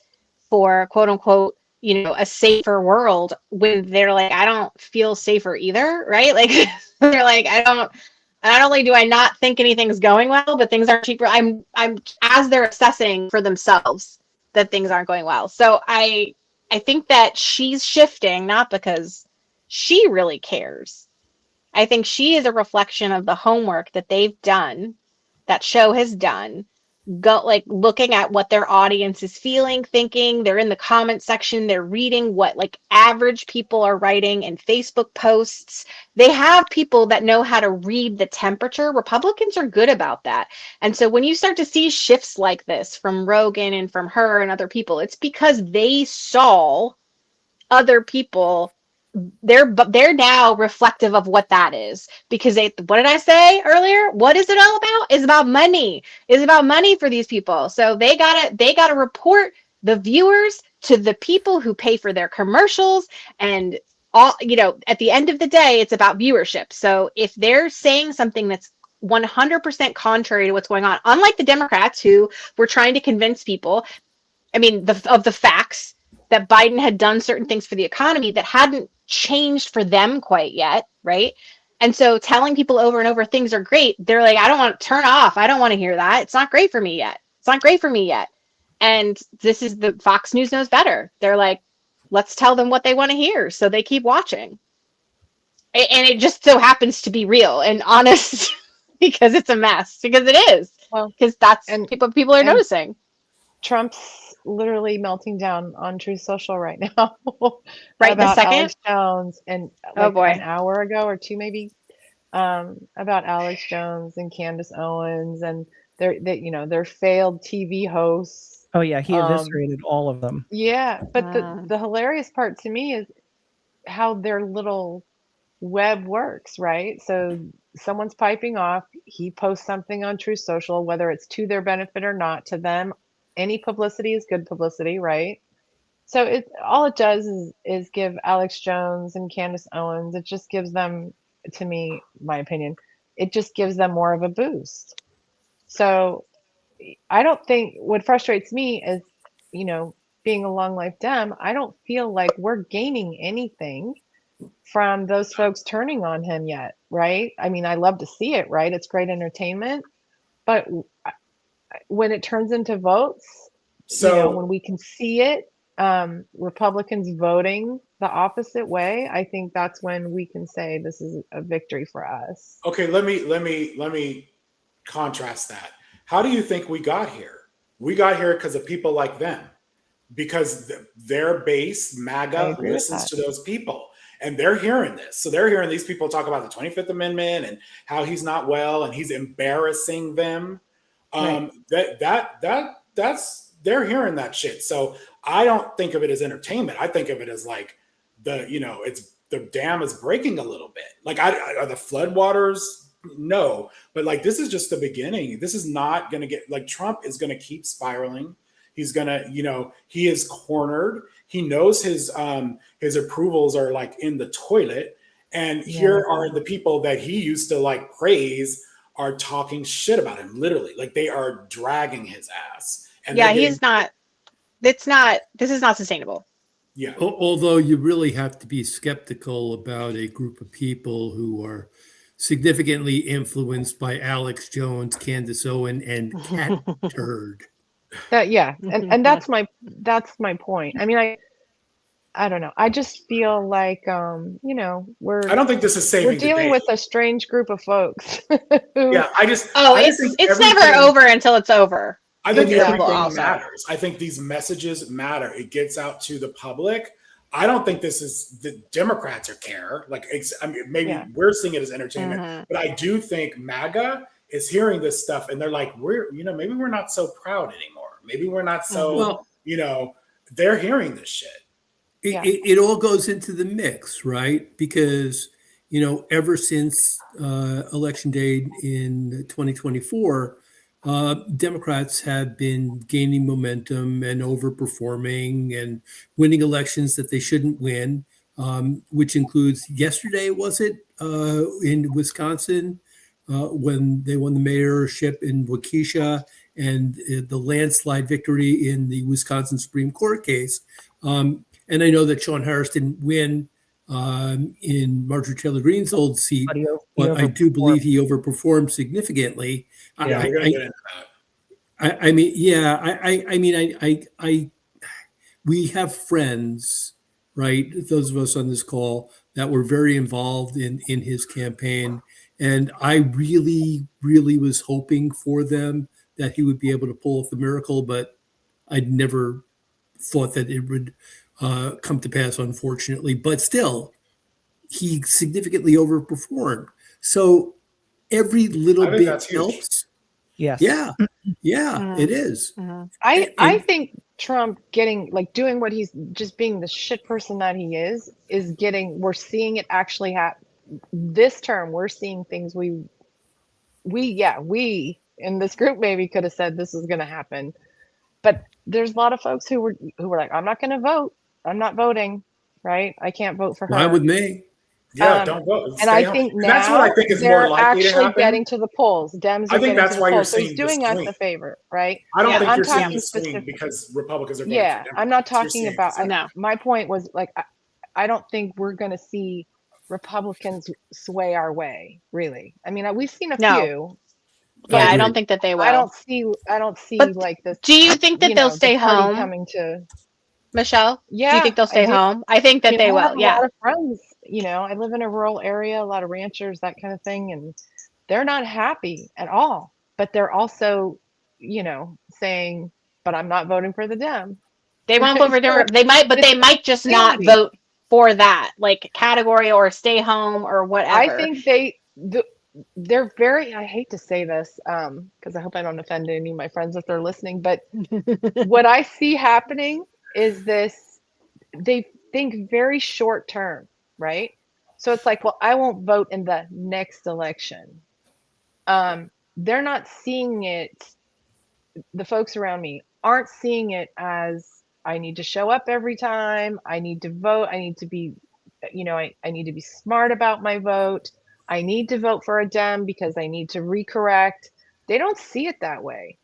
for quote unquote, a safer world, when they're like, I don't feel safer either, right? Like they're like, not only do I not think anything's going well, but things are cheaper. I'm as they're assessing for themselves that things aren't going well. So I think that she's shifting, not because she really cares. I think she is a reflection of the homework that they've done, that show has done, looking at what their audience is feeling, thinking. They're in the comment section, they're reading what average people are writing in Facebook posts. They have people that know how to read the temperature. Republicans are good about that. And so when you start to see shifts like this from Rogan and from her and other people, it's because they saw other people. They're now reflective of what that is, because what did I say earlier? What is it all about? It's about money. It's about money for these people. So they gotta report the viewers to the people who pay for their commercials and all, at the end of the day, it's about viewership. So if they're saying something that's 100% contrary to what's going on, unlike the Democrats who were trying to convince people, of the facts that Biden had done certain things for the economy that hadn't changed for them quite yet, right? And so telling people over and over things are great, they're like, I don't want to turn off. I don't want to hear that. It's not great for me yet. It's not great for me yet. And this is the Fox News knows better. They're like, let's tell them what they want to hear. So they keep watching. And it just so happens to be real and honest because it's a mess, because it is. Well, because that's people are noticing. Trump's literally melting down on Truth Social right now. Right about the second. Alex Jones and an hour ago or two maybe, about Alex Jones and Candace Owens and their failed TV hosts. Oh yeah, he eviscerated all of them. Yeah, but the hilarious part to me is how their little web works, right? So someone's piping off, he posts something on Truth Social, whether it's to their benefit or not, to them, any publicity is good publicity, right? So all it does is give Alex Jones and Candace Owens, it just gives them, to me, my opinion, it just gives them more of a boost. So I don't think, what frustrates me is, being a long life Dem, I don't feel like we're gaining anything from those folks turning on him yet, right? I love to see it, right? It's great entertainment, but when it turns into votes, when we can see it, Republicans voting the opposite way, I think that's when we can say this is a victory for us. Okay, let me contrast that. How do you think we got here? We got here because of people like them, because their base, MAGA, listens to those people. And they're hearing this. So they're hearing these people talk about the 25th Amendment and how he's not well and he's embarrassing them. Right. They're hearing that shit. So I don't think of it as entertainment. I think of it as like it's the dam is breaking a little bit. Like, are the floodwaters? No, but like, this is just the beginning. This is not going to get, like, Trump is going to keep spiraling. He's going to, he is cornered. He knows his approvals are like in the toilet. And here are the people that he used to like praise are talking shit about him, literally. Like, they are dragging his ass. And this is not sustainable. Yeah. Although you really have to be skeptical about a group of people who are significantly influenced by Alex Jones, Candace Owen, and Cat Turd. And that's my point. I don't know. I just feel like I don't think this is saving. We're dealing with a strange group of folks. It's never over until it's over. I think everything matters. I think these messages matter. It gets out to the public. I don't think this is the Democrats care. Like, maybe we're seeing it as entertainment, but I do think MAGA is hearing this stuff and they're like, maybe we're not so proud anymore. Maybe we're not so, they're hearing this shit. It all goes into the mix, right? Because, ever since Election Day in 2024, Democrats have been gaining momentum and overperforming and winning elections that they shouldn't win, which includes yesterday, was it, in Wisconsin, when they won the mayorship in Waukesha, and the landslide victory in the Wisconsin Supreme Court case. And I know that Sean Harris didn't win in Marjorie Taylor Greene's old seat, but I do believe he overperformed significantly. We have friends, right? Those of us on this call that were very involved in his campaign. And I really, really was hoping for them that he would be able to pull off the miracle, but I'd never thought that it would come to pass, unfortunately. But still, he significantly overperformed. So every little bit helps. Yes. Yeah. It is. I think Trump doing what he's just being the shit person that he is we're seeing it actually happen. This term, we're seeing things we in this group maybe could have said this was going to happen. but there's a lot of folks who were like, I'm not going to vote. I'm not voting. Right? I can't vote for her. Fine with me. Yeah, don't vote. And Stay I home. think And now that's what I think is they're more likely to actually happen. getting to the polls. Dems are I think getting that's to the why you're polls. So seeing he's doing the us swing. a favor, right? I don't think I'm you're seeing talking the swing specific. because Republicans are voting Yeah, for I'm not Democrats. You're talking seeing about. My point was like, I don't think we're going to see Republicans sway our way. Really, I mean, we've seen a No. few. Yeah, I agree. don't think that they will. I don't see But like this. do you think that they'll the stay party home, coming to. Michelle? Do Yeah, you think they'll I stay do. home? I think I that mean, they I have will. a Yeah. lot of friends, I live in a rural area, a lot of ranchers, that kind of thing, and they're not happy at all. But they're also, saying, "But I'm not voting for the Dem." They won't vote for Democrat. They might, but It's they might just not reality. vote for that, like category or stay home or whatever. I think they're very. I hate to say this, because I hope I don't offend any of my friends if they're listening. But what I see happening is this: they think very short term, right? So it's like, well, I won't vote in the next election. They're not seeing it. The folks around me aren't seeing it as I need to show up every time. I need to vote. I need to be, I need to be smart about my vote. I need to vote for a Dem because I need to recorrect. They don't see it that way.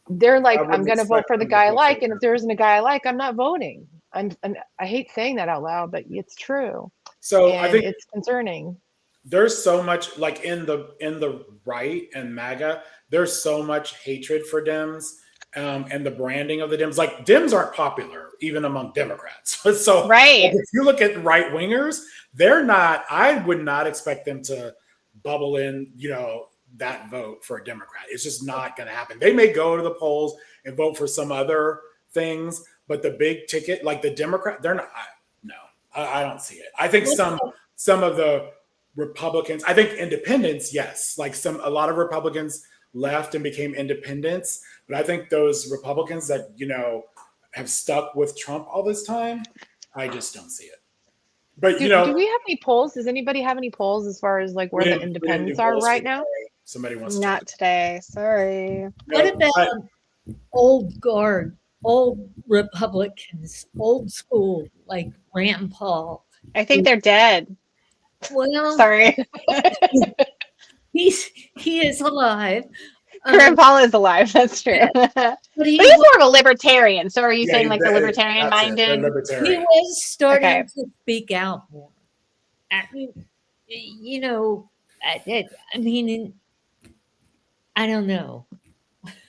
They're like, I'm going to vote for the guy I like. And if there isn't a guy I like, I'm not voting. And I hate saying that out loud, but it's true. So And I think it's concerning. there's so much like in the right and MAGA, there's so much hatred for Dems and the branding of the Dems. Like Dems aren't popular even among Democrats. So right. like, if you look at right wingers, they're not. I would not expect them to bubble in, that vote for a Democrat. It's just not going to happen. They may go to the polls and vote for some other things, but the big ticket, like the Democrat, they're not. I don't see it. I think some of the Republicans, I think independents, yes, like a lot of Republicans left and became independents, but I think those Republicans that have stuck with Trump all this time, I just don't see it. But do we have any polls? Does anybody have any polls as far as like where the independents are right now? Somebody wants to Not today. Sorry. What about old guard, old Republicans, old school, like Rand Paul? I think they're dead. Well, sorry. he is alive. Rand Paul is alive. That's true. But he's more of a libertarian. So are you saying like the libertarian minded? He was starting to speak out more. I mean, I don't know.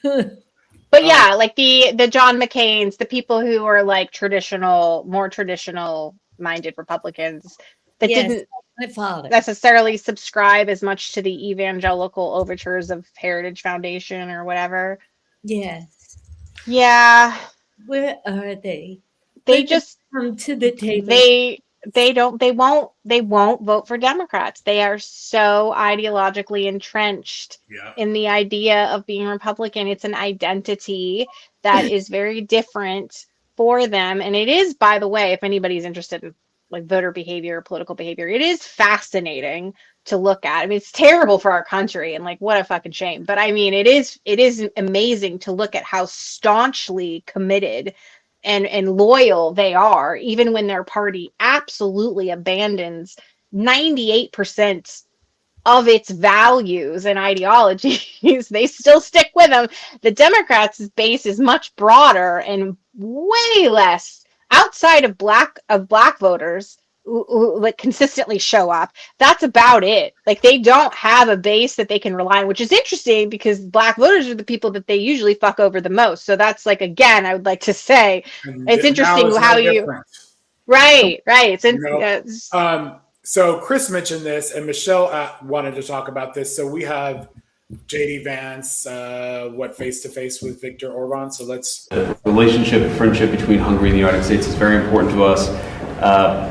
But yeah, like the John McCain's, the people who are like more traditional minded Republicans that didn't my father necessarily subscribe as much to the evangelical overtures of Heritage Foundation or whatever. Yes. Yeah. Where are they? They just come to the table. They won't vote for Democrats. They are so ideologically entrenched in the idea of being Republican. It's an identity that is very different for them. And it is, by the way, if anybody's interested in like voter behavior or political behavior, it is fascinating to look at. I mean, it's terrible for our country and like what a fucking shame. But I mean, it is amazing to look at how staunchly committed and loyal they are, even when their party absolutely abandons 98% of its values and ideologies. They still stick with them. The Democrats' base is much broader and way less outside of black voters who like consistently show up. That's about it. Like they don't have a base that they can rely on, which is interesting because black voters are the people that they usually fuck over the most. So that's like, again, I would like to say it's interesting how you right. It's so Chris mentioned this and Michelle wanted to talk about this. So we have JD Vance, face to face with Viktor Orban. So let's friendship between Hungary and the United States is very important to us.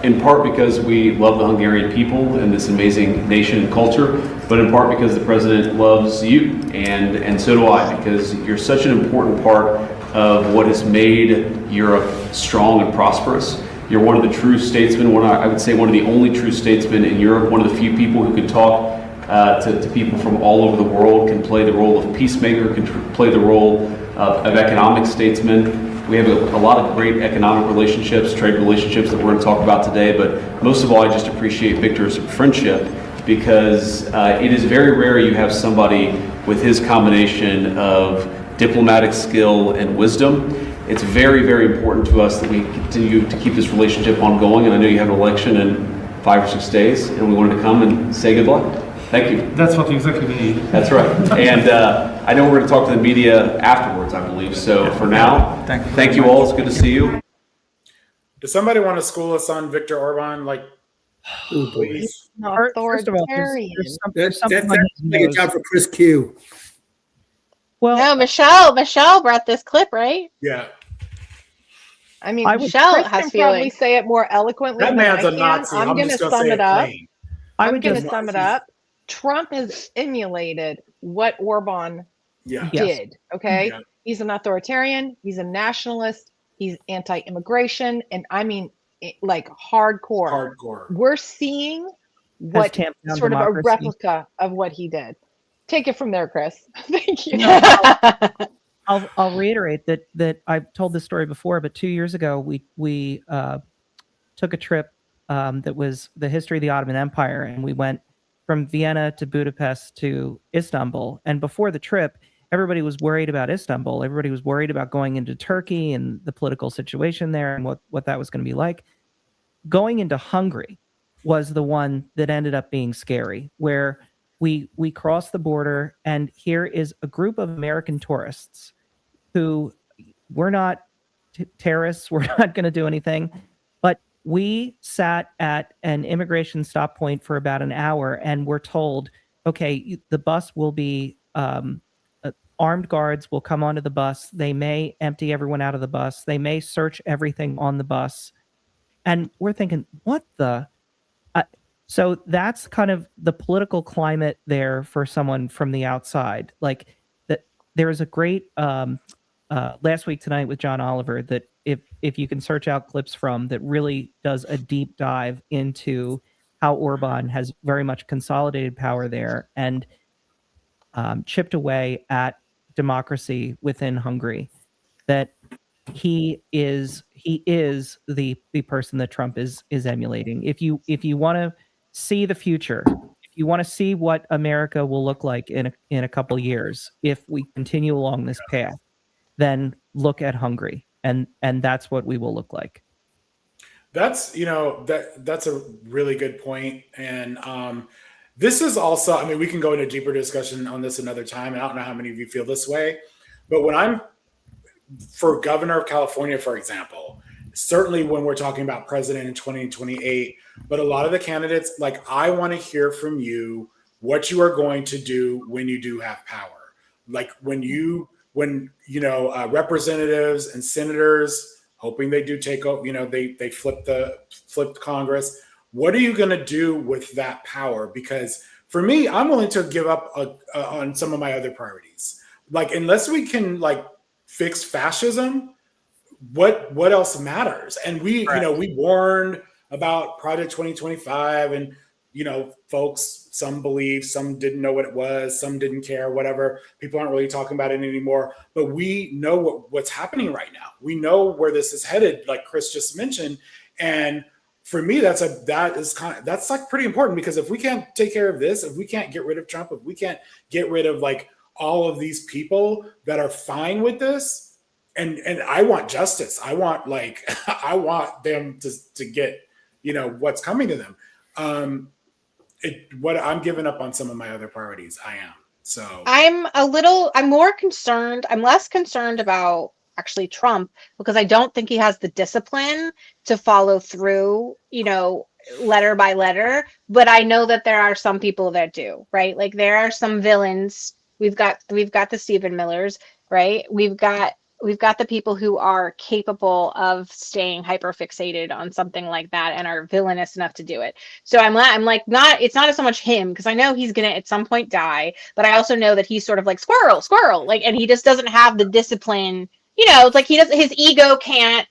In part because we love the Hungarian people and this amazing nation and culture, but in part because the president loves you, and so do I, because you're such an important part of what has made Europe strong and prosperous. You're one of the true statesmen, I would say one of the only true statesmen in Europe, one of the few people who can talk to people from all over the world, can play the role of peacemaker, can play the role of economic statesmen. We have a lot of great economic relationships, trade relationships that we're going to talk about today, but most of all, I just appreciate Victor's friendship, because it is very rare you have somebody with his combination of diplomatic skill and wisdom. It's very, very important to us that we continue to keep this relationship ongoing, and I know you have an election in 5 or 6 days, and we wanted to come and say good luck. Thank you. That's what exactly we need. That's right. And I know we're going to talk to the media afterwards, I believe. So for now, thank you all. It's good to see you. Does somebody want to school us on Viktor Orban? Like, please. First of all, there's something That's like a job for Chris Q. Well, no, Michelle brought this clip, right? Yeah. I mean, Chris Michelle can has probably feelings. Say it more eloquently. That than man's I a can. Nazi. I'm going to just gonna sum say it up. plain. I'm going to sum it up. Trump has emulated what Orban did. Okay. Yeah. He's an authoritarian. He's a nationalist. He's anti-immigration. And I mean, like hardcore. We're seeing what tamped down sort of a democracy. replica of what he did. Take it from there, Chris. Thank you. I'll reiterate that I've told this story before, but 2 years ago we took a trip that was the history of the Ottoman Empire, and we went from Vienna to Budapest to Istanbul. And before the trip, everybody was worried about Istanbul. Everybody was worried about going into Turkey and the political situation there and what that was going to be like. Going into Hungary was the one that ended up being scary, where we crossed the border, and here is a group of American tourists who we're not terrorists. We're not going to do anything. But we sat at an immigration stop point for about an hour, and we're told, okay, the bus will be armed guards will come onto the bus. They may empty everyone out of the bus. They may search everything on the bus. And we're thinking, what the? So that's kind of the political climate there for someone from the outside. Like that, there is a great Last Week Tonight with John Oliver that if you can search out clips from, that really does a deep dive into how Orban has very much consolidated power there and chipped away at democracy within Hungary. That he is the person that Trump is emulating. If you want to see the future, if you want to see what America will look like in a couple years, if we continue along this path, then look at Hungary, and that's what we will look like. That's that's a really good point. And this is also, I mean, we can go into a deeper discussion on this another time, and I don't know how many of you feel this way, but when I'm for governor of California, for example, certainly when we're talking about president in 2028, but a lot of the candidates, like, I want to hear from you what you are going to do when you do have power. Like when representatives and senators, hoping they do take over, they flipped Congress. What are you going to do with that power? Because for me, I'm willing to give up on some of my other priorities. Like, unless we can fix fascism, what else matters? And we warned about Project 2025, and folks, some believed, some didn't know what it was, some didn't care, whatever. People aren't really talking about it anymore. But we know what's happening right now. We know where this is headed, like Chris just mentioned. And for me, that's pretty important, because if we can't take care of this, if we can't get rid of Trump, if we can't get rid of all of these people that are fine with this, and I want justice. I want I want them to get what's coming to them. I'm giving up on some of my other priorities. I am. So I'm less concerned about actually Trump, because I don't think he has the discipline to follow through, letter by letter. But I know that there are some people that do, right? Like, there are some villains. We've got the Stephen Millers, right? We've got the people who are capable of staying hyper fixated on something like that and are villainous enough to do it. So it's not so much him, because I know he's gonna at some point die, but I also know that he's sort of like squirrel, and he just doesn't have the discipline. It's like his ego can't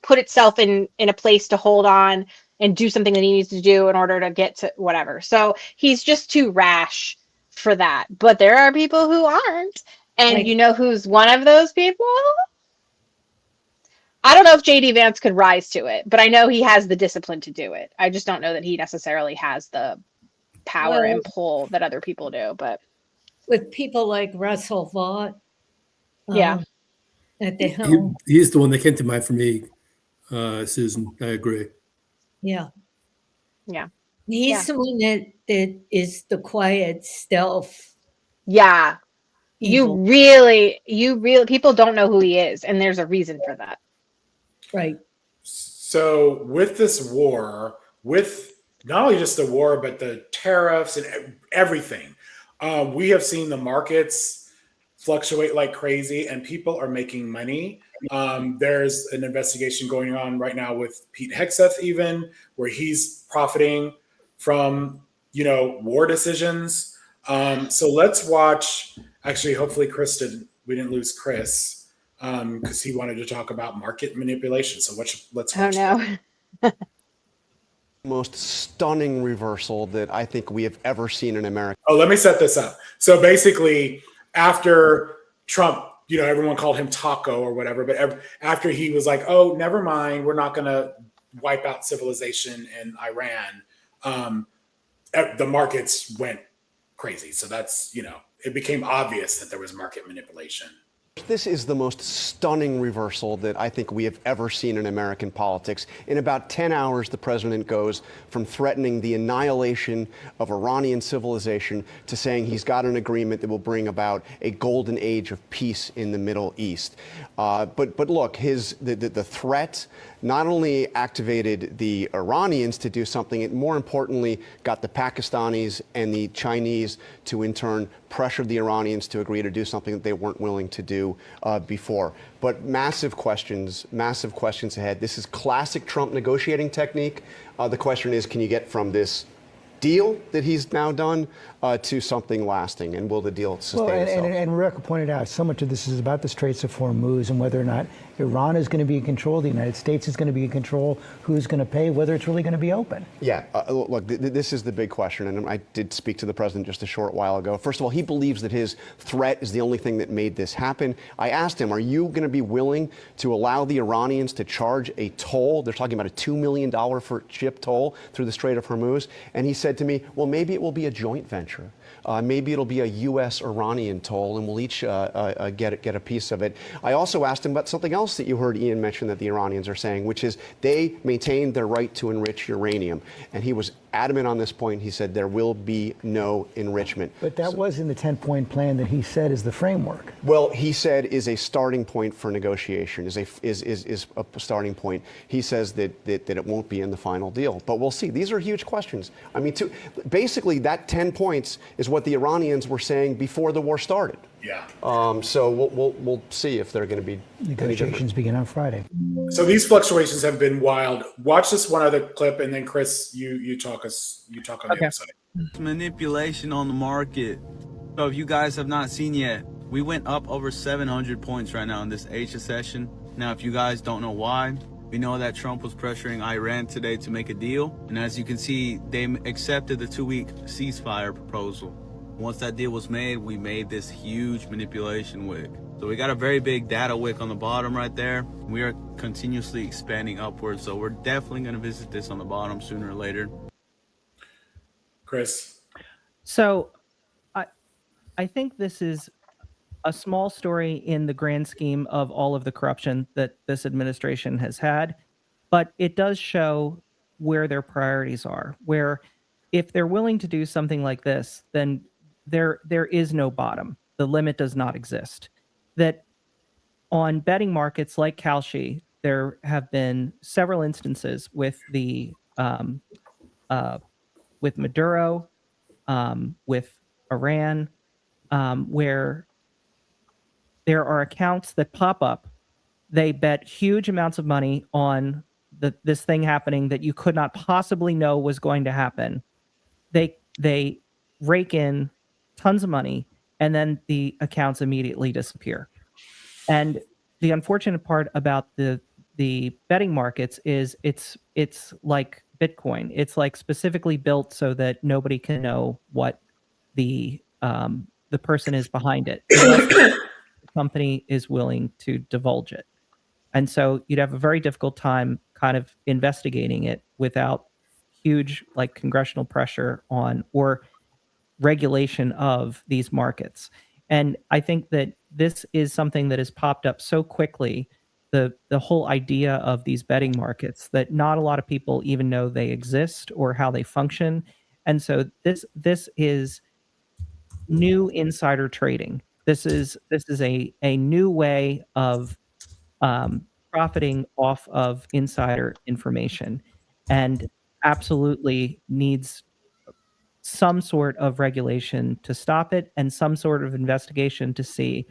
put itself in a place to hold on and do something that he needs to do in order to get to whatever. So he's just too rash for that. But there are people who aren't, And Like- you know who's one of those people? I don't know if JD Vance could rise to it, but I know he has the discipline to do it. I just don't know that he necessarily has the power and pull that other people do. But with people like Russell Vought, yeah, at the helm. He's the one that came to mind for me, Susan. I agree. Yeah. Yeah. He's the one that is the quiet stealth. Yeah. Evil. You really, people don't know who he is, and there's a reason for that. Right. So with this war, with not only just the war, but the tariffs and everything, we have seen the markets fluctuate like crazy, and people are making money. There's an investigation going on right now with Pete Hegseth, even where he's profiting from, war decisions. So let's watch. Actually, hopefully, we didn't lose Chris because he wanted to talk about market manipulation. So let's watch. Oh no. Most stunning reversal that I think we have ever seen in America. Oh, let me set this up. So basically, after Trump, everyone called him Taco or whatever, but after he was like, oh, never mind, we're not going to wipe out civilization in Iran, the markets went crazy. So that's, it became obvious that there was market manipulation. This is the most stunning reversal that I think we have ever seen in American politics. In about 10 hours, the president goes from threatening the annihilation of Iranian civilization to saying he's got an agreement that will bring about a golden age of peace in the Middle East. But look, the threat not only activated the Iranians to do something, it more importantly got the Pakistanis and the Chinese to in turn pressure the Iranians to agree to do something that they weren't willing to do before. But massive questions ahead. This is classic Trump negotiating technique. The question is, can you get from this deal that he's now done to something lasting, and will the deal sustain itself? And Rebecca pointed out, so much of this is about the Straits of Hormuz and whether or not Iran is going to be in control, the United States is going to be in control, who's going to pay, whether it's really going to be open. Yeah, look, this is the big question, and I did speak to the president just a short while ago. First of all, he believes that his threat is the only thing that made this happen. I asked him, are you going to be willing to allow the Iranians to charge a toll? They're talking about a $2 million for ship toll through the Strait of Hormuz. And he said to me, well, maybe it will be a joint venture. Maybe it'll be a U.S.-Iranian toll, and we'll each get a piece of it. I also asked him about something else that you heard Ian mention that the Iranians are saying, which is they maintain their right to enrich uranium. And he was adamant on this point. He said there will be no enrichment. But that was in the 10-point plan that he said is the framework. Well, he said is a starting point for negotiation, is a starting point. He says that it won't be in the final deal. But we'll see. These are huge questions. I mean, basically, that 10 points is what the Iranians were saying before the war started. Yeah. So we'll see if they're going to be Negotiations begin on Friday. So these fluctuations have been wild. Watch this one other clip, and then Chris, you talk on the other side. Manipulation on the market. So if you guys have not seen yet, we went up over 700 points right now in this Asia session. Now, if you guys don't know why, we know that Trump was pressuring Iran today to make a deal. And as you can see, they accepted the 2-week ceasefire proposal. Once that deal was made, we made this huge manipulation wick. So we got a very big data wick on the bottom right there. We are continuously expanding upwards. So we're definitely going to visit this on the bottom sooner or later. Chris. So I think this is a small story in the grand scheme of all of the corruption that this administration has had, but it does show where their priorities are, where if they're willing to do something like this, then there is no bottom. The limit does not exist. That on betting markets like Kalshi, there have been several instances with the with Maduro, with Iran, where there are accounts that pop up. They bet huge amounts of money on this thing happening that you could not possibly know was going to happen. They rake in tons of money, and then the accounts immediately disappear. And the unfortunate part about the betting markets is it's like Bitcoin. It's like specifically built so that nobody can know what the the person is behind it, unless the company is willing to divulge it. And so you'd have a very difficult time kind of investigating it without huge like congressional pressure on or regulation of these markets. And I think that this is something that has popped up so quickly, the whole idea of these betting markets, that not a lot of people even know they exist or how they function. And so this is new insider trading. This is a new way of profiting off of insider information, and absolutely needs some sort of regulation to stop it and some sort of investigation to see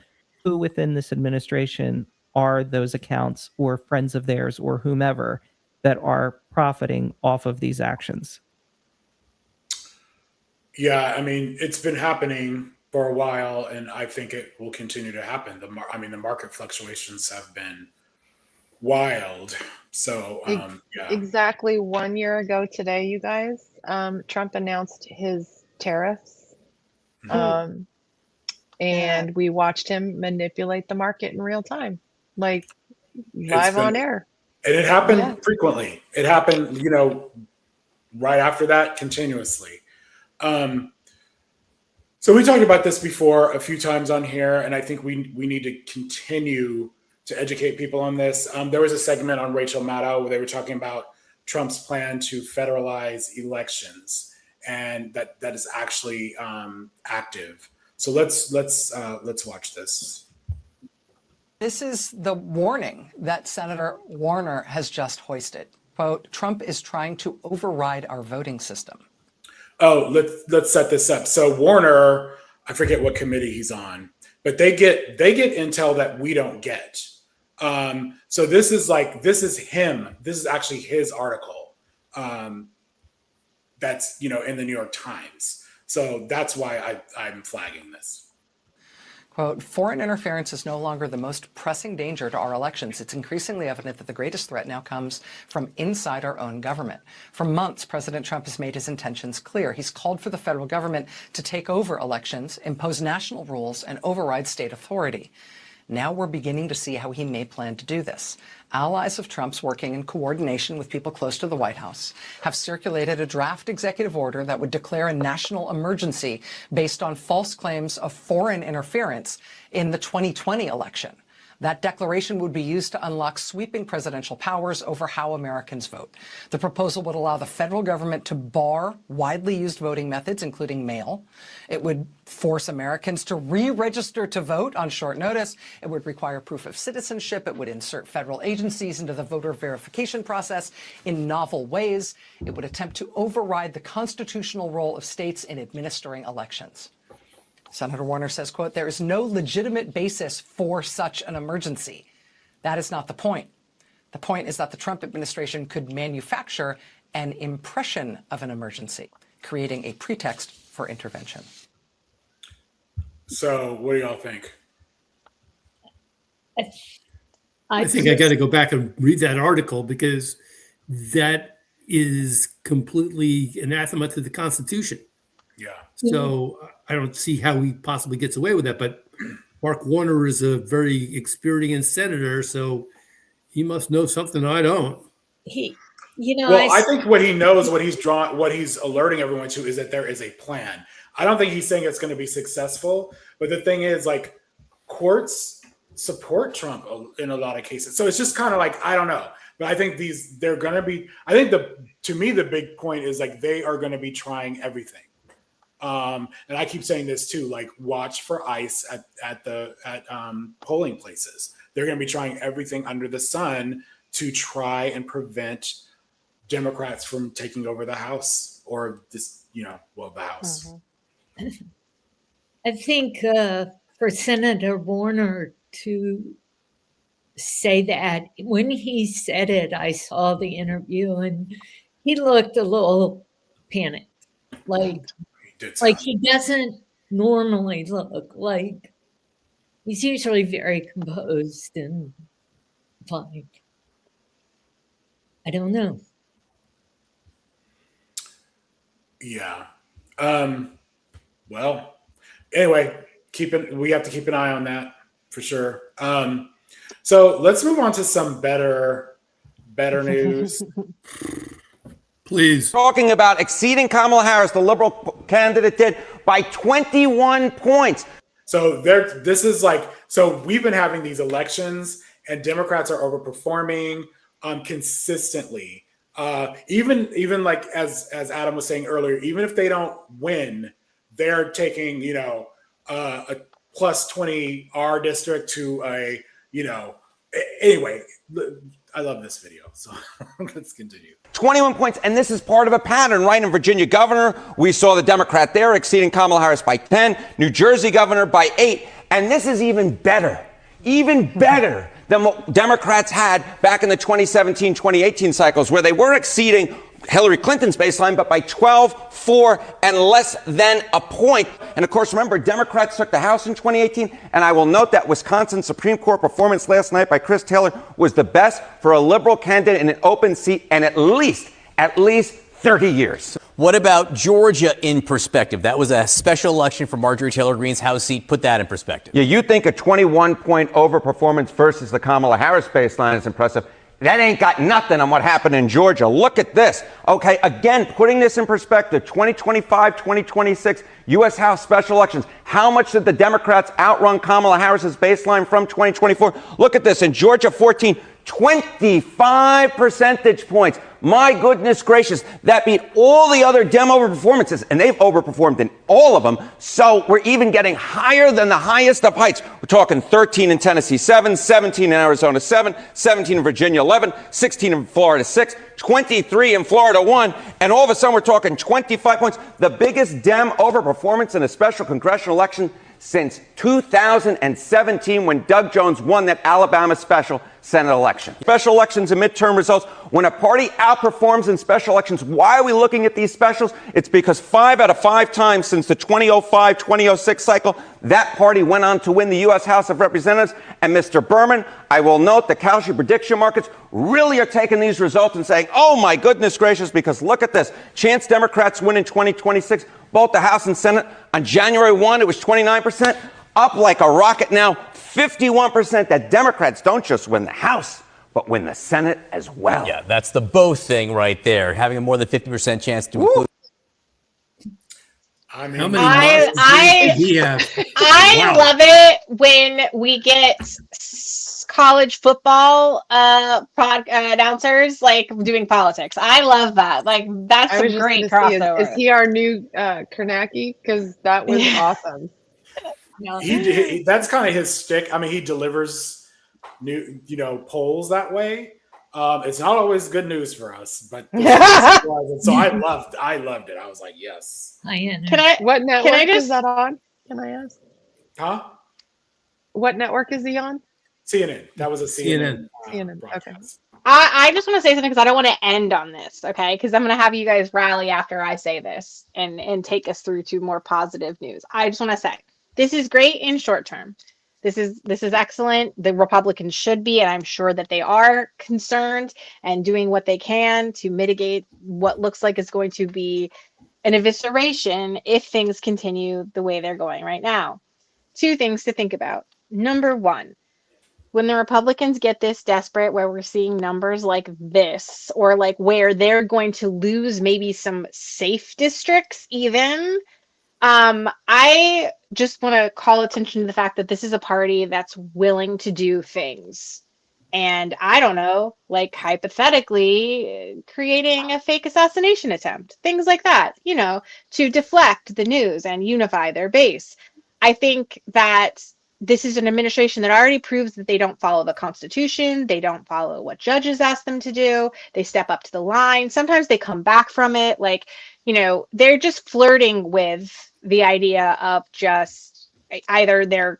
who within this administration are those accounts or friends of theirs or whomever that are profiting off of these actions. Yeah, I mean, it's been happening for a while, and I think it will continue to happen. The market fluctuations have been wild. So, yeah. Exactly 1 year ago today, you guys, Trump announced his tariffs. And we watched him manipulate the market in real time, like live on air. And it happened frequently. It happened, right after that, continuously. So we talked about this before a few times on here, and I think we need to continue to educate people on this. There was a segment on Rachel Maddow where they were talking about Trump's plan to federalize elections, and that is actually active. So let's watch this. This is the warning that Senator Warner has just hoisted. Quote, Trump is trying to override our voting system. Oh, let's set this up. So Warner, I forget what committee he's on, but they get intel that we don't get. So this is him. This is actually his article. That's in the New York Times. So that's why I'm flagging this. Quote, foreign interference is no longer the most pressing danger to our elections. It's increasingly evident that the greatest threat now comes from inside our own government. For months, President Trump has made his intentions clear. He's called for the federal government to take over elections, impose national rules, and override state authority. Now we're beginning to see how he may plan to do this. Allies of Trump's working in coordination with people close to the White House have circulated a draft executive order that would declare a national emergency based on false claims of foreign interference in the 2020 election. That declaration would be used to unlock sweeping presidential powers over how Americans vote. The proposal would allow the federal government to bar widely used voting methods, including mail. It would force Americans to re-register to vote on short notice. It would require proof of citizenship. It would insert federal agencies into the voter verification process in novel ways. It would attempt to override the constitutional role of states in administering elections. Senator Warner says, quote, there is no legitimate basis for such an emergency. That is not the point. The point is that the Trump administration could manufacture an impression of an emergency, creating a pretext for intervention. So what do y'all think? I think I got to go back and read that article, because that is completely anathema to the Constitution. Yeah. So I don't see how he possibly gets away with that. But Mark Warner is a very experienced senator, so he must know something I don't. I think what he knows, what he's alerting everyone to, is that there is a plan. I don't think he's saying it's going to be successful, but the thing is, like, courts support Trump in a lot of cases. So it's just kind of like, I don't know. But I think to me, the big point is, like, they are going to be trying everything. And I keep saying this too, like, watch for ICE at polling places. They're going to be trying everything under the sun to try and prevent Democrats from taking over the House, or this, the House. I think for Senator Warner to say that, when he said it, I saw the interview and he looked a little panicked, like he doesn't normally look. Like, he's usually very composed and fine. I don't know. Yeah. Well, anyway, we have to keep an eye on that for sure. So let's move on to some better news. Please. Talking about exceeding Kamala Harris, the liberal candidate did, by 21 points. So we've been having these elections and Democrats are overperforming consistently. Even like as Adam was saying earlier, even if they don't win, they're taking, a plus 20 R district to a, anyway, I love this video. So let's continue. 21 points, and this is part of a pattern, right? In Virginia governor, we saw the Democrat there exceeding Kamala Harris by 10, New Jersey governor by 8, and this is even better than what Democrats had back in the 2017-2018 cycles, where they were exceeding Hillary Clinton's baseline, but by 12, 4, and less than a point. And of course, remember, Democrats took the House in 2018, and I will note that Wisconsin Supreme Court performance last night by Chris Taylor was the best for a liberal candidate in an open seat in at least 30 years. What about Georgia in perspective? That was a special election for Marjorie Taylor Greene's House seat. Put that in perspective. Yeah, you think a 21-point overperformance versus the Kamala Harris baseline is impressive. That ain't got nothing on what happened in Georgia. Look at this. Okay, again, putting this in perspective, 2025, 2026 U.S. House special elections. How much did the Democrats outrun Kamala Harris's baseline from 2024? Look at this. In Georgia, 25 percentage points. My goodness gracious, that beat all the other Dem overperformances, and they've overperformed in all of them. So we're even getting higher than the highest of heights. We're talking 13 in Tennessee, 7, 17 in Arizona, 7, 17 in Virginia, 11, 16 in Florida, 6, 23 in Florida, 1, and all of a sudden we're talking 25 points. The biggest Dem overperformance in a special congressional election since 2017, when Doug Jones won that Alabama special Senate election. Special elections and midterm results. When a party outperforms in special elections, why are we looking at these specials? It's because 5 out of 5 times since the 2005-2006 cycle, that party went on to win the U.S. House of Representatives. And Mr. Berman, I will note the Kalshi prediction markets really are taking these results and saying, oh my goodness gracious, because look at this. Chance Democrats win in 2026, both the House and Senate. On January 1, it was 29%, up like a rocket now, 51% that Democrats don't just win the House, but win the Senate as well. Yeah, that's the both thing right there, having a more than 50% chance to include. I mean, How many I love it when we get college football announcers like doing politics. I love that. Like that's a great crossover. Is he our new Kornacki? Because that was awesome. He that's kind of his shtick. I mean, he delivers polls that way. It's not always good news for us, but so I loved it. I was like, yes. What network is that on? Can I ask? Huh? What network is he on? CNN. That was a CNN. CNN. Okay. I just want to say something because I don't want to end on this, okay? Because I'm going to have you guys rally after I say this and take us through to more positive news. I just want to say this is great in short term. This is excellent. The Republicans should be, and I'm sure that they are concerned and doing what they can to mitigate what looks like is going to be an evisceration if things continue the way they're going right now. 2 things to think about. Number 1, when the Republicans get this desperate, where we're seeing numbers like this, or like where they're going to lose maybe some safe districts even, I just want to call attention to the fact that this is a party that's willing to do things. And I don't know, like hypothetically creating a fake assassination attempt, things like that, to deflect the news and unify their base. I think that this is an administration that already proves that they don't follow the Constitution. They don't follow what judges ask them to do. They step up to the line. Sometimes they come back from it. Like, they're just flirting with the idea of just either they're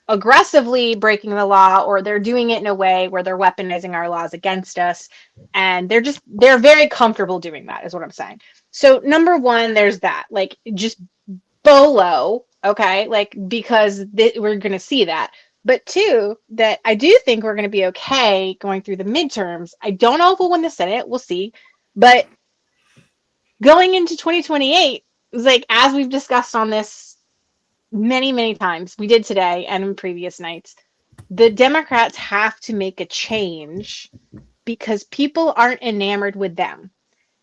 aggressively breaking the law or they're doing it in a way where they're weaponizing our laws against us. And they're very comfortable doing that is what I'm saying. So number 1, there's that, like just BOLO. Okay, like because we're going to see that. But 2, that I do think we're going to be okay going through the midterms. I don't know if we'll win the Senate. We'll see. But going into 2028, like as we've discussed on this many, many times. We did today and in previous nights. The Democrats have to make a change because people aren't enamored with them.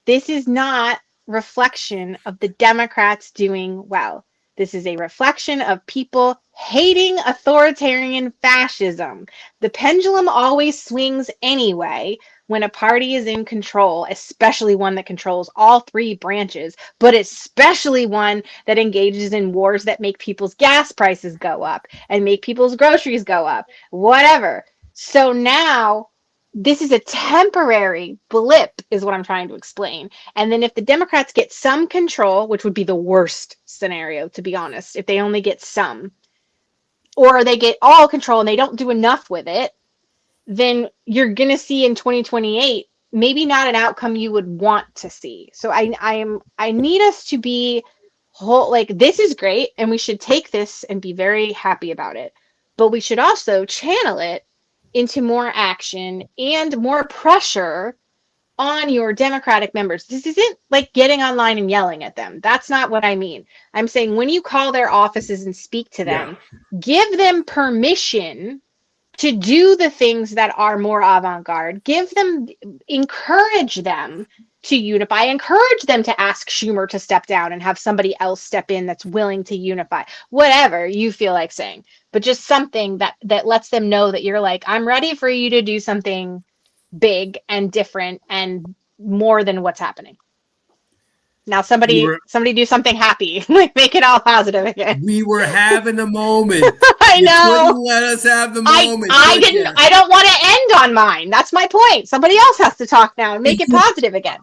This is not reflection of the Democrats doing well. This is a reflection of people hating authoritarian fascism. The pendulum always swings anyway when a party is in control, especially one that controls all three branches, but especially one that engages in wars that make people's gas prices go up and make people's groceries go up, whatever. So now this is a temporary blip, is what I'm trying to explain. And then if the Democrats get some control, which would be the worst scenario, to be honest, if they only get some, or they get all control and they don't do enough with it, then you're going to see in 2028 maybe not an outcome you would want to see. So I need us to be whole, like, this is great and we should take this and be very happy about it. But we should also channel it into more action and more pressure on your Democratic members. This isn't like getting online and yelling at them. That's not what I mean. I'm saying when you call their offices and speak to them, give them permission to do the things that are more avant-garde. Encourage them to unify, encourage them to ask Schumer to step down and have somebody else step in that's willing to unify, whatever you feel like saying, but just something that lets them know that you're like, I'm ready for you to do something big and different and more than what's happening. Now somebody do something happy, like make it all positive again. We were having a moment. I know. You couldn't let us have the moment. I don't want to end on mine. That's my point. Somebody else has to talk now and make it positive again.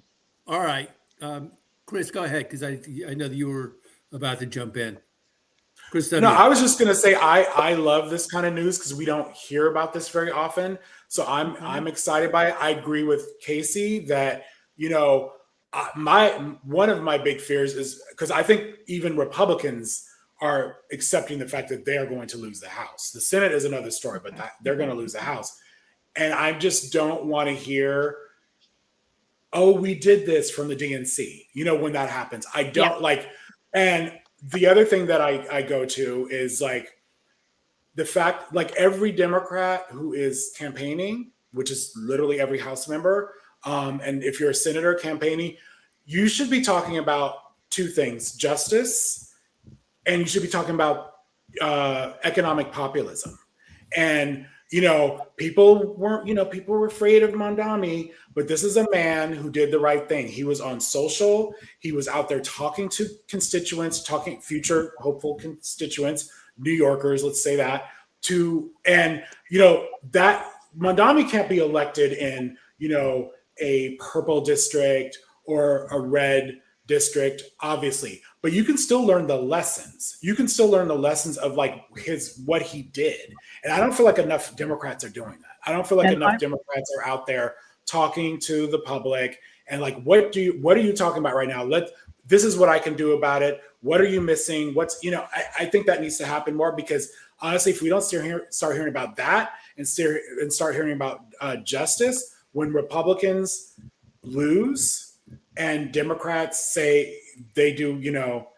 All right. Chris, go ahead, because I know that you were about to jump in. Chris, no, I was just going to say I love this kind of news because we don't hear about this very often. So I'm excited by it. I agree with Casey that, you know, one of my big fears is because I think even Republicans are accepting the fact that they are going to lose the House. The Senate is another story, but they're going to lose the House. And I just don't want to hear, oh, we did this from the DNC. You know, when that happens, I don't like. And the other thing that I go to is like the fact, like every Democrat who is campaigning, which is literally every House member, and if you're a senator campaigning, you should be talking about two things: justice, and you should be talking about economic populism. And you know, people were afraid of Mondami, but this is a man who did the right thing. He was on social. He was out there talking to constituents, talking future hopeful constituents, New Yorkers, let's say that. And you know that Mondami can't be elected in, you know, a purple district or a red district, obviously, but you can still learn the lessons. You can still learn the lessons of like what he did. And I don't feel like enough Democrats are doing that. I don't feel like enough Democrats are out there talking to the public and like, what are you talking about right now? This is what I can do about it. What are you missing? I think that needs to happen more because honestly, if we don't start hearing about that and start hearing about justice, when Republicans lose and Democrats say they do, you know,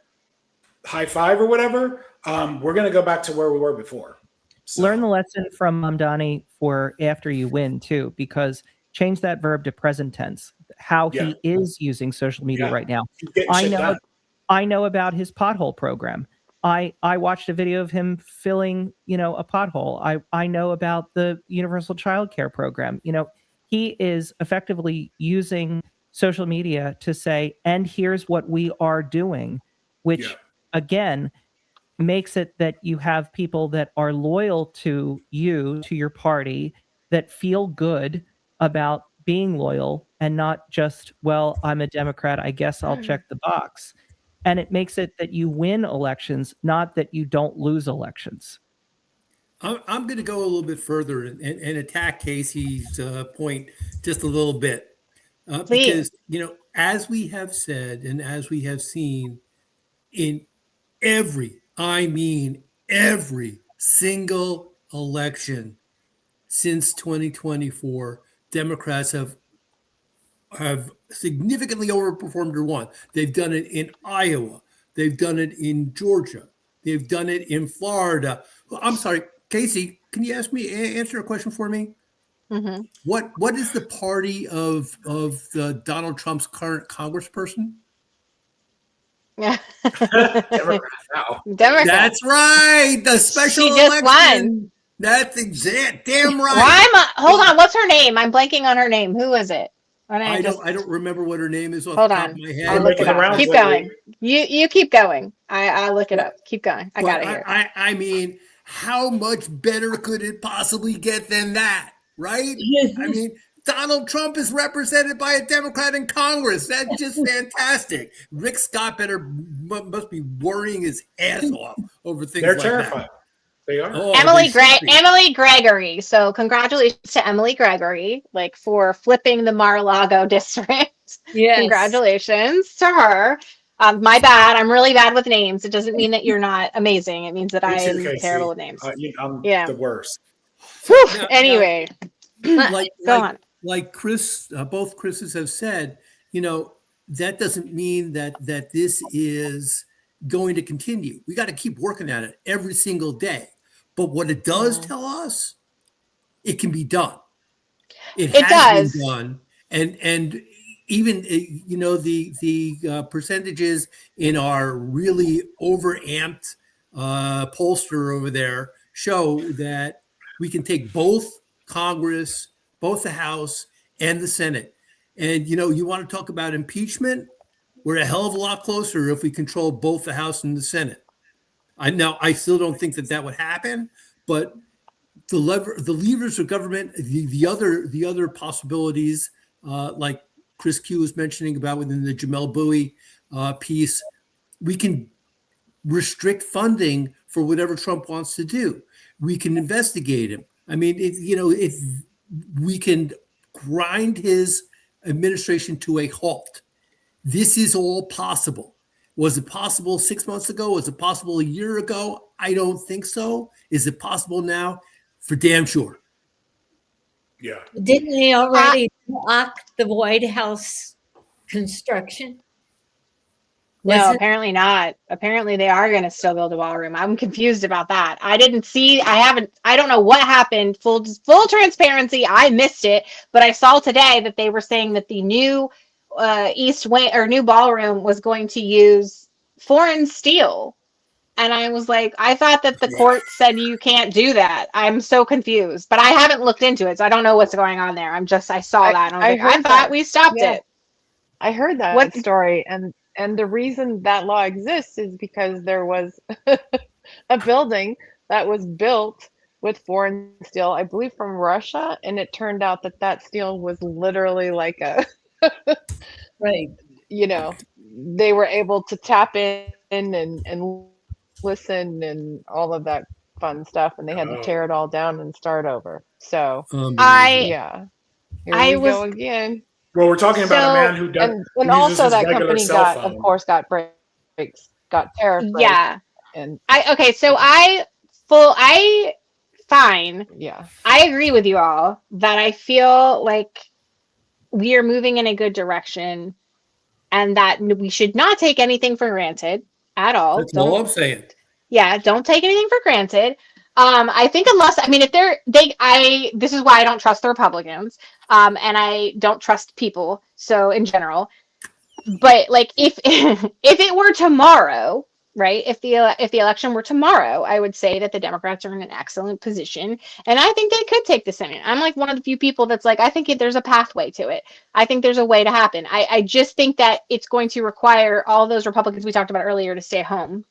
high five or whatever, we're going to go back to where we were before. So. Learn the lesson from Mamdani for after you win too, because change that verb to present tense, how he is using social media right now. I know about his pothole program. I watched a video of him filling, you know, a pothole. I know about the universal child care program. You know, he is effectively using social media to say, and here's what we are doing, which again, makes it that you have people that are loyal to you, to your party, that feel good about being loyal and not just, well, I'm a Democrat, I guess I'll check the box. And it makes it that you win elections, not that you don't lose elections. I'm going to go a little bit further and attack Casey's point just a little bit. Because, you know, as we have said and as we have seen in every single election since 2024, Democrats have significantly overperformed or won. They've done it in Iowa. They've done it in Georgia. They've done it in Florida. I'm sorry, Casey, can you answer a question for me? Mm-hmm. What is the party of Donald Trump's current congressperson? Yeah. Democrat. That's right. The special She just election. won. That's exact. Damn right. Why hold on, what's her name? I'm blanking on her name. Who is it? I don't remember what her name is off Hold the top on. of my head. I'll look it up. Keep going. You keep going. I'll look it up. Keep going. I got it here. I mean, how much better could it possibly get than that, right? I mean, Donald Trump is represented by a Democrat in Congress. That's just fantastic. Rick Scott must be worrying his ass off over things like terrified. that. They are. Oh, Emily Gregory. So congratulations to Emily Gregory, for flipping the Mar-a-Lago district. Yes. Congratulations to her. My bad. I'm really bad with names. It doesn't mean that you're not amazing. It means that I am terrible with names. I'm Yeah. the worst. Whew, anyway, go on. Like Chris, both Chris's have said, that doesn't mean that this is going to continue. We got to keep working at it every single day. But what it does tell us, it can be done. It has been done, and even the percentages in our really overamped pollster over there show that we can take both Congress, both the House and the Senate. And you want to talk about impeachment? We're a hell of a lot closer if we control both the House and the Senate. I still don't think that would happen, but the levers of government, the other possibilities, like Chris Q was mentioning about within the Jamel Bowie piece, we can restrict funding for whatever Trump wants to do. We can investigate him. I mean, if we can grind his administration to a halt. This is all possible. Was it possible 6 months ago? Was it possible a year ago? I don't think so. Is it possible now? For damn sure. Yeah. Didn't they already block the White House construction? No, apparently not. Apparently they are going to still build a ballroom. I'm confused about that. I don't know what happened. Full transparency, I missed it, but I saw today that they were saying that the new East Wing or new ballroom was going to use foreign steel. And I was like, I thought that the court said you can't do that. I'm so confused, but I haven't looked into it, so I don't know what's going on there. I saw that. And I thought we stopped it. I heard that story, and the reason that law exists is because there was a building that was built with foreign steel, I believe from Russia, and it turned out that steel was literally like a right. They were able to tap in and listen and all of that fun stuff, and they had to tear it all down and start over. So here we go again. Well, we're talking about a man who does, and also that company got breaks, got tariff breaks. Yeah. And I agree with you all that I feel like we are moving in a good direction and that we should not take anything for granted at all. That's all I'm saying. Yeah, don't take anything for granted. I think this is why I don't trust the Republicans. And I don't trust people. So in general, but if it were tomorrow, right? If the election were tomorrow, I would say that the Democrats are in an excellent position. And I think they could take the Senate. I'm like one of the few people that's like, I think there's a pathway to it. I think there's a way to happen. I just think that it's going to require all those Republicans we talked about earlier to stay home.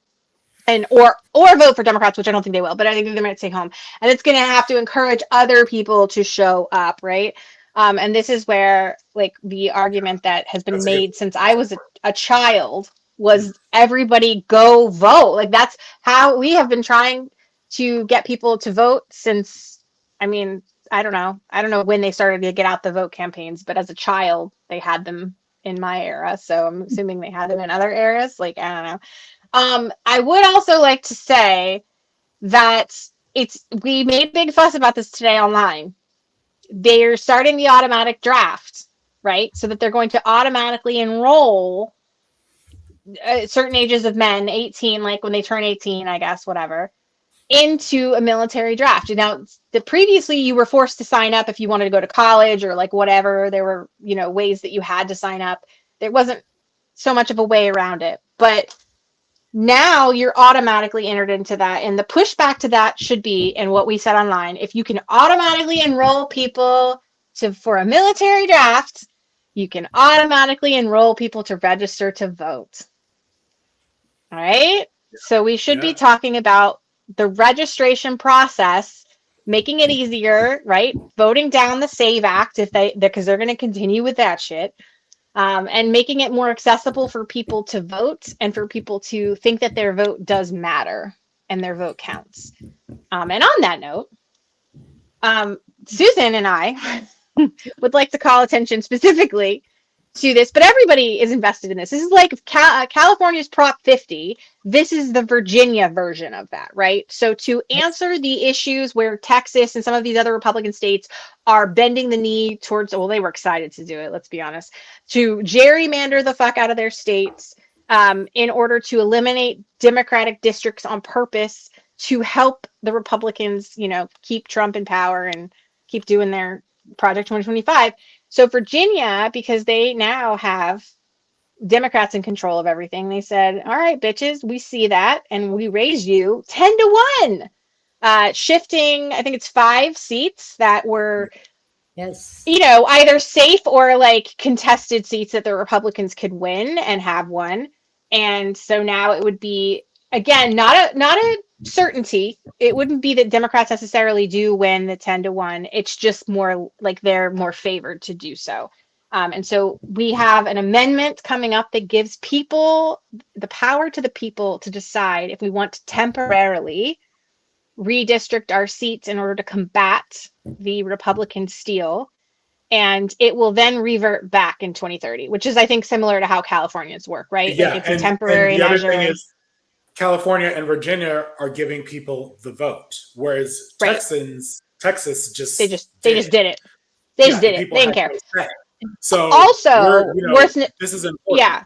And or vote for Democrats, which I don't think they will, but I think they might stay home. And it's going to have to encourage other people to show up, right? And this is where the argument that has been made since I was a child was everybody go vote. That's how we have been trying to get people to vote since. I don't know when they started to get out the vote campaigns, but as a child, they had them in my era. So I'm assuming they had them in other eras. I don't know. I would also like to say that we made a big fuss about this today online. They're starting the automatic draft, right? So that they're going to automatically enroll certain ages of men, 18, like when they turn 18, I guess, whatever, into a military draft. Now, previously you were forced to sign up if you wanted to go to college or like whatever. There were, ways that you had to sign up. There wasn't so much of a way around it, but now you're automatically entered into that. And the pushback to that should be, and what we said online, if you can automatically enroll people for a military draft, you can automatically enroll people to register to vote. All right. So we should be talking about the registration process, making it easier, right? Voting down the SAVE Act because they're going to continue with that shit. And making it more accessible for people to vote and for people to think that their vote does matter and their vote counts. And on that note, Susan and I would like to call attention specifically to this, but everybody is invested in this. This is like California's Prop 50. This is the Virginia version of that, right? So to answer the issues where Texas and some of these other Republican states are bending the knee towards, well, they were excited to do it, let's be honest, to gerrymander the fuck out of their states in order to eliminate Democratic districts on purpose to help the Republicans, keep Trump in power and keep doing their Project 2025. So Virginia, because they now have Democrats in control of everything, they said, all right, bitches, we see that. And we raised you 10-1, shifting, I think it's 5 seats that were, either safe or like contested seats that the Republicans could win and have won. And so now it would be, again, not a certainty. It wouldn't be that Democrats necessarily do win the 10-1. It's just more like they're more favored to do so. And so we have an amendment coming up that gives people the power to the people to decide if we want to temporarily redistrict our seats in order to combat the Republican steal. And it will then revert back in 2030, which is, I think, similar to how California's work, right? Yeah, like it's a temporary the measure. Other thing is California and Virginia are giving people the vote, whereas Texas just did it. They just did it. They didn't care. So also, this is important. Yeah.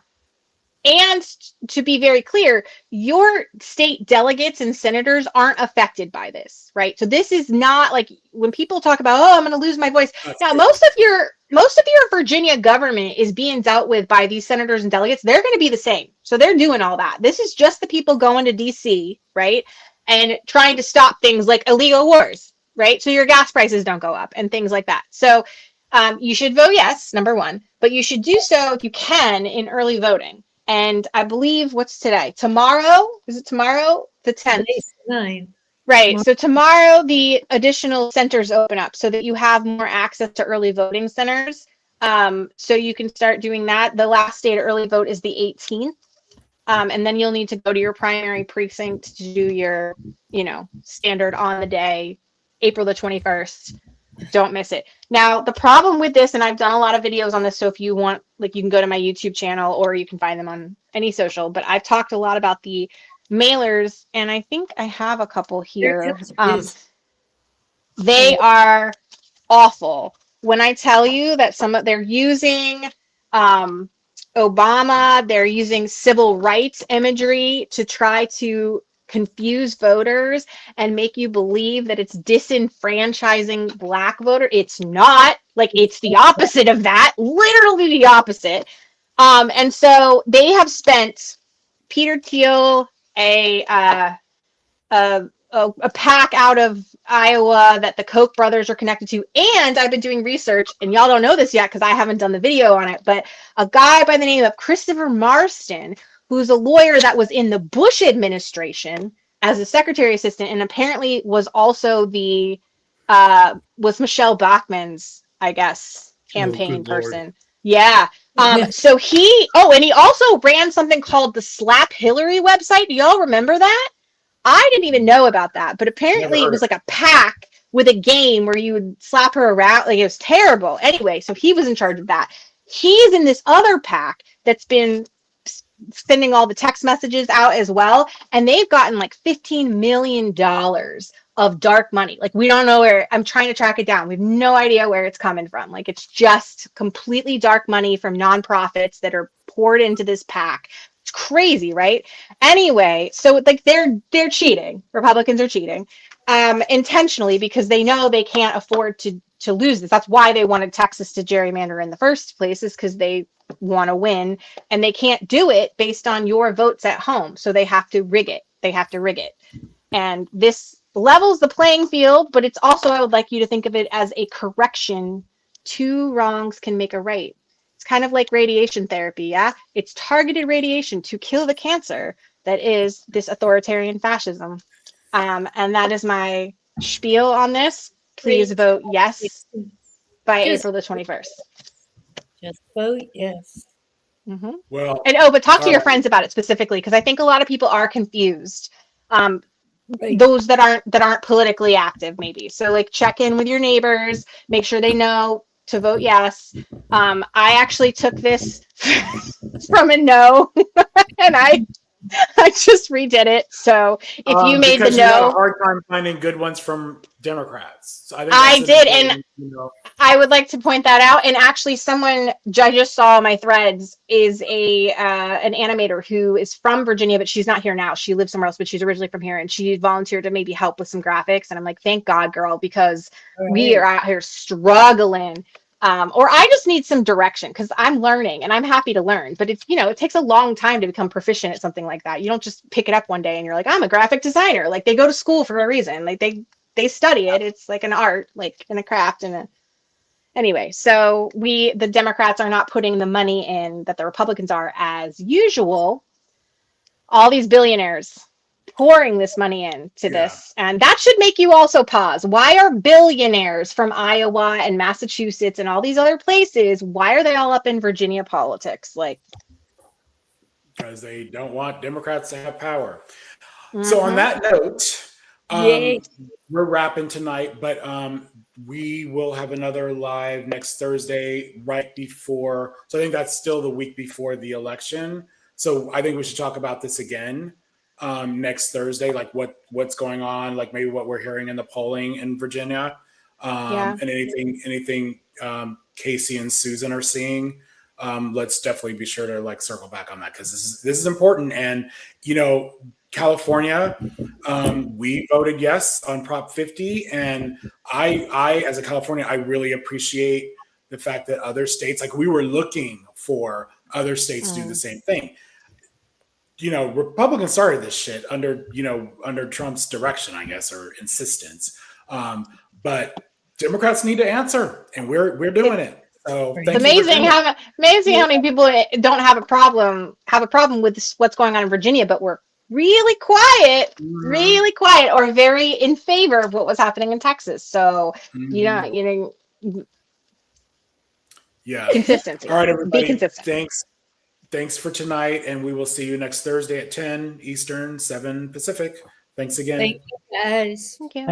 And to be very clear, your state delegates and senators aren't affected by this, right? So this is not like when people talk about, I'm going to lose my voice. Now, most of your Virginia government is being dealt with by these senators and delegates. They're going to be the same. So they're doing all that. This is just the people going to DC, right? And trying to stop things like illegal wars, right? So your gas prices don't go up and things like that. So you should vote yes, number one, but you should do so if you can in early voting. And I believe what's today? Tomorrow? Is it tomorrow? The 10th. Today's 9. Right. So tomorrow the additional centers open up so that you have more access to early voting centers. So you can start doing that. The last day to early vote is the 18th. And then you'll need to go to your primary precinct to do your, standard on the day, April the 21st. Don't miss it. Now, the problem with this, and I've done a lot of videos on this, so if you want, you can go to my YouTube channel or you can find them on any social, but I've talked a lot about the mailers, and I think I have a couple here. They are awful. When I tell you that they're using Obama, they're using civil rights imagery to try to confuse voters and make you believe that it's disenfranchising Black voter. It's not. It's the opposite of that. Literally the opposite. And so they have spent Peter Thiel, a PAC out of Iowa that the Koch brothers are connected to, and I've been doing research, and y'all don't know this yet because I haven't done the video on it, but a guy by the name of Christopher Marston, who's a lawyer that was in the Bush administration as a secretary assistant, and apparently was also was Michelle Bachmann's, I guess, campaign person. Lord. Yeah. So he also ran something called the Slap Hillary website. Do y'all remember that? I didn't even know about that, but apparently it was like a PAC with a game where you would slap her around. It was terrible. Anyway, so he was in charge of that. He's in this other PAC that's been sending all the text messages out as well, and they've gotten $15 million of dark money. We don't know where. I'm trying to track it down. We have no idea where it's coming from. It's just completely dark money from nonprofits that are poured into this PAC It's crazy, right? Anyway, so like they're cheating. Republicans are cheating intentionally because they know they can't afford to lose this. That's why they wanted Texas to gerrymander in the first place, is because they want to win, and they can't do it based on your votes at home. So they have to rig it. And this levels the playing field, but it's also, I would like you to think of it as a correction. Two wrongs can make a right. It's kind of like radiation therapy, yeah? It's targeted radiation to kill the cancer that is this authoritarian fascism. And that is my spiel on this. Please vote yes by April the 21st. Just vote yes. Mm-hmm. Well, and but talk to your friends about it specifically, because I think a lot of people are confused. Those that aren't politically active, maybe. So like check in with your neighbors, make sure they know to vote yes. I actually took this from a no, and I just redid it. So if you made the you had a no, hard time finding good ones from Democrats. So I did, and I would like to point that out. And actually, someone I just saw my threads is an animator who is from Virginia, but she's not here now. She lives somewhere else, but she's originally from here, and she volunteered to maybe help with some graphics. And I'm like, thank God, girl, because we are out here struggling. Or I just need some direction, because I'm learning and I'm happy to learn, but it's, it takes a long time to become proficient at something like that. You don't just pick it up one day and you're like, I'm a graphic designer. Like, they go to school for a reason. Like they study it. It's like an art, like in a craft anyway. So the Democrats are not putting the money in that the Republicans are, as usual. All these billionaires pouring this money into this, and that should make you also pause. Why are billionaires from Iowa and Massachusetts and all these other places, why are they all up in Virginia politics? Like, because they don't want Democrats to have power. So on that note, we're wrapping tonight, but we will have another live next Thursday right before. So I think that's still the week before the election. So I think we should talk about this again next Thursday, like what's going on, like maybe what we're hearing in the polling in Virginia, and anything Casey and Susan are seeing. Let's definitely be sure to like circle back on that, because this is important. And California, we voted yes on Prop 50, and I as a Californian, I really appreciate the fact that other states, like, we were looking for other states to do the same thing. Republicans started this shit under Trump's direction, I guess, or insistence. But Democrats need to answer, and we're doing it. So it's amazing how many people don't have a problem with what's going on in Virginia, but we're really quiet, or very in favor of what was happening in Texas. So consistency. All right, everybody. Be consistent. Thanks for tonight, and we will see you next Thursday at 10 Eastern, 7 Pacific. Thanks again. Thank you, guys. Thank you.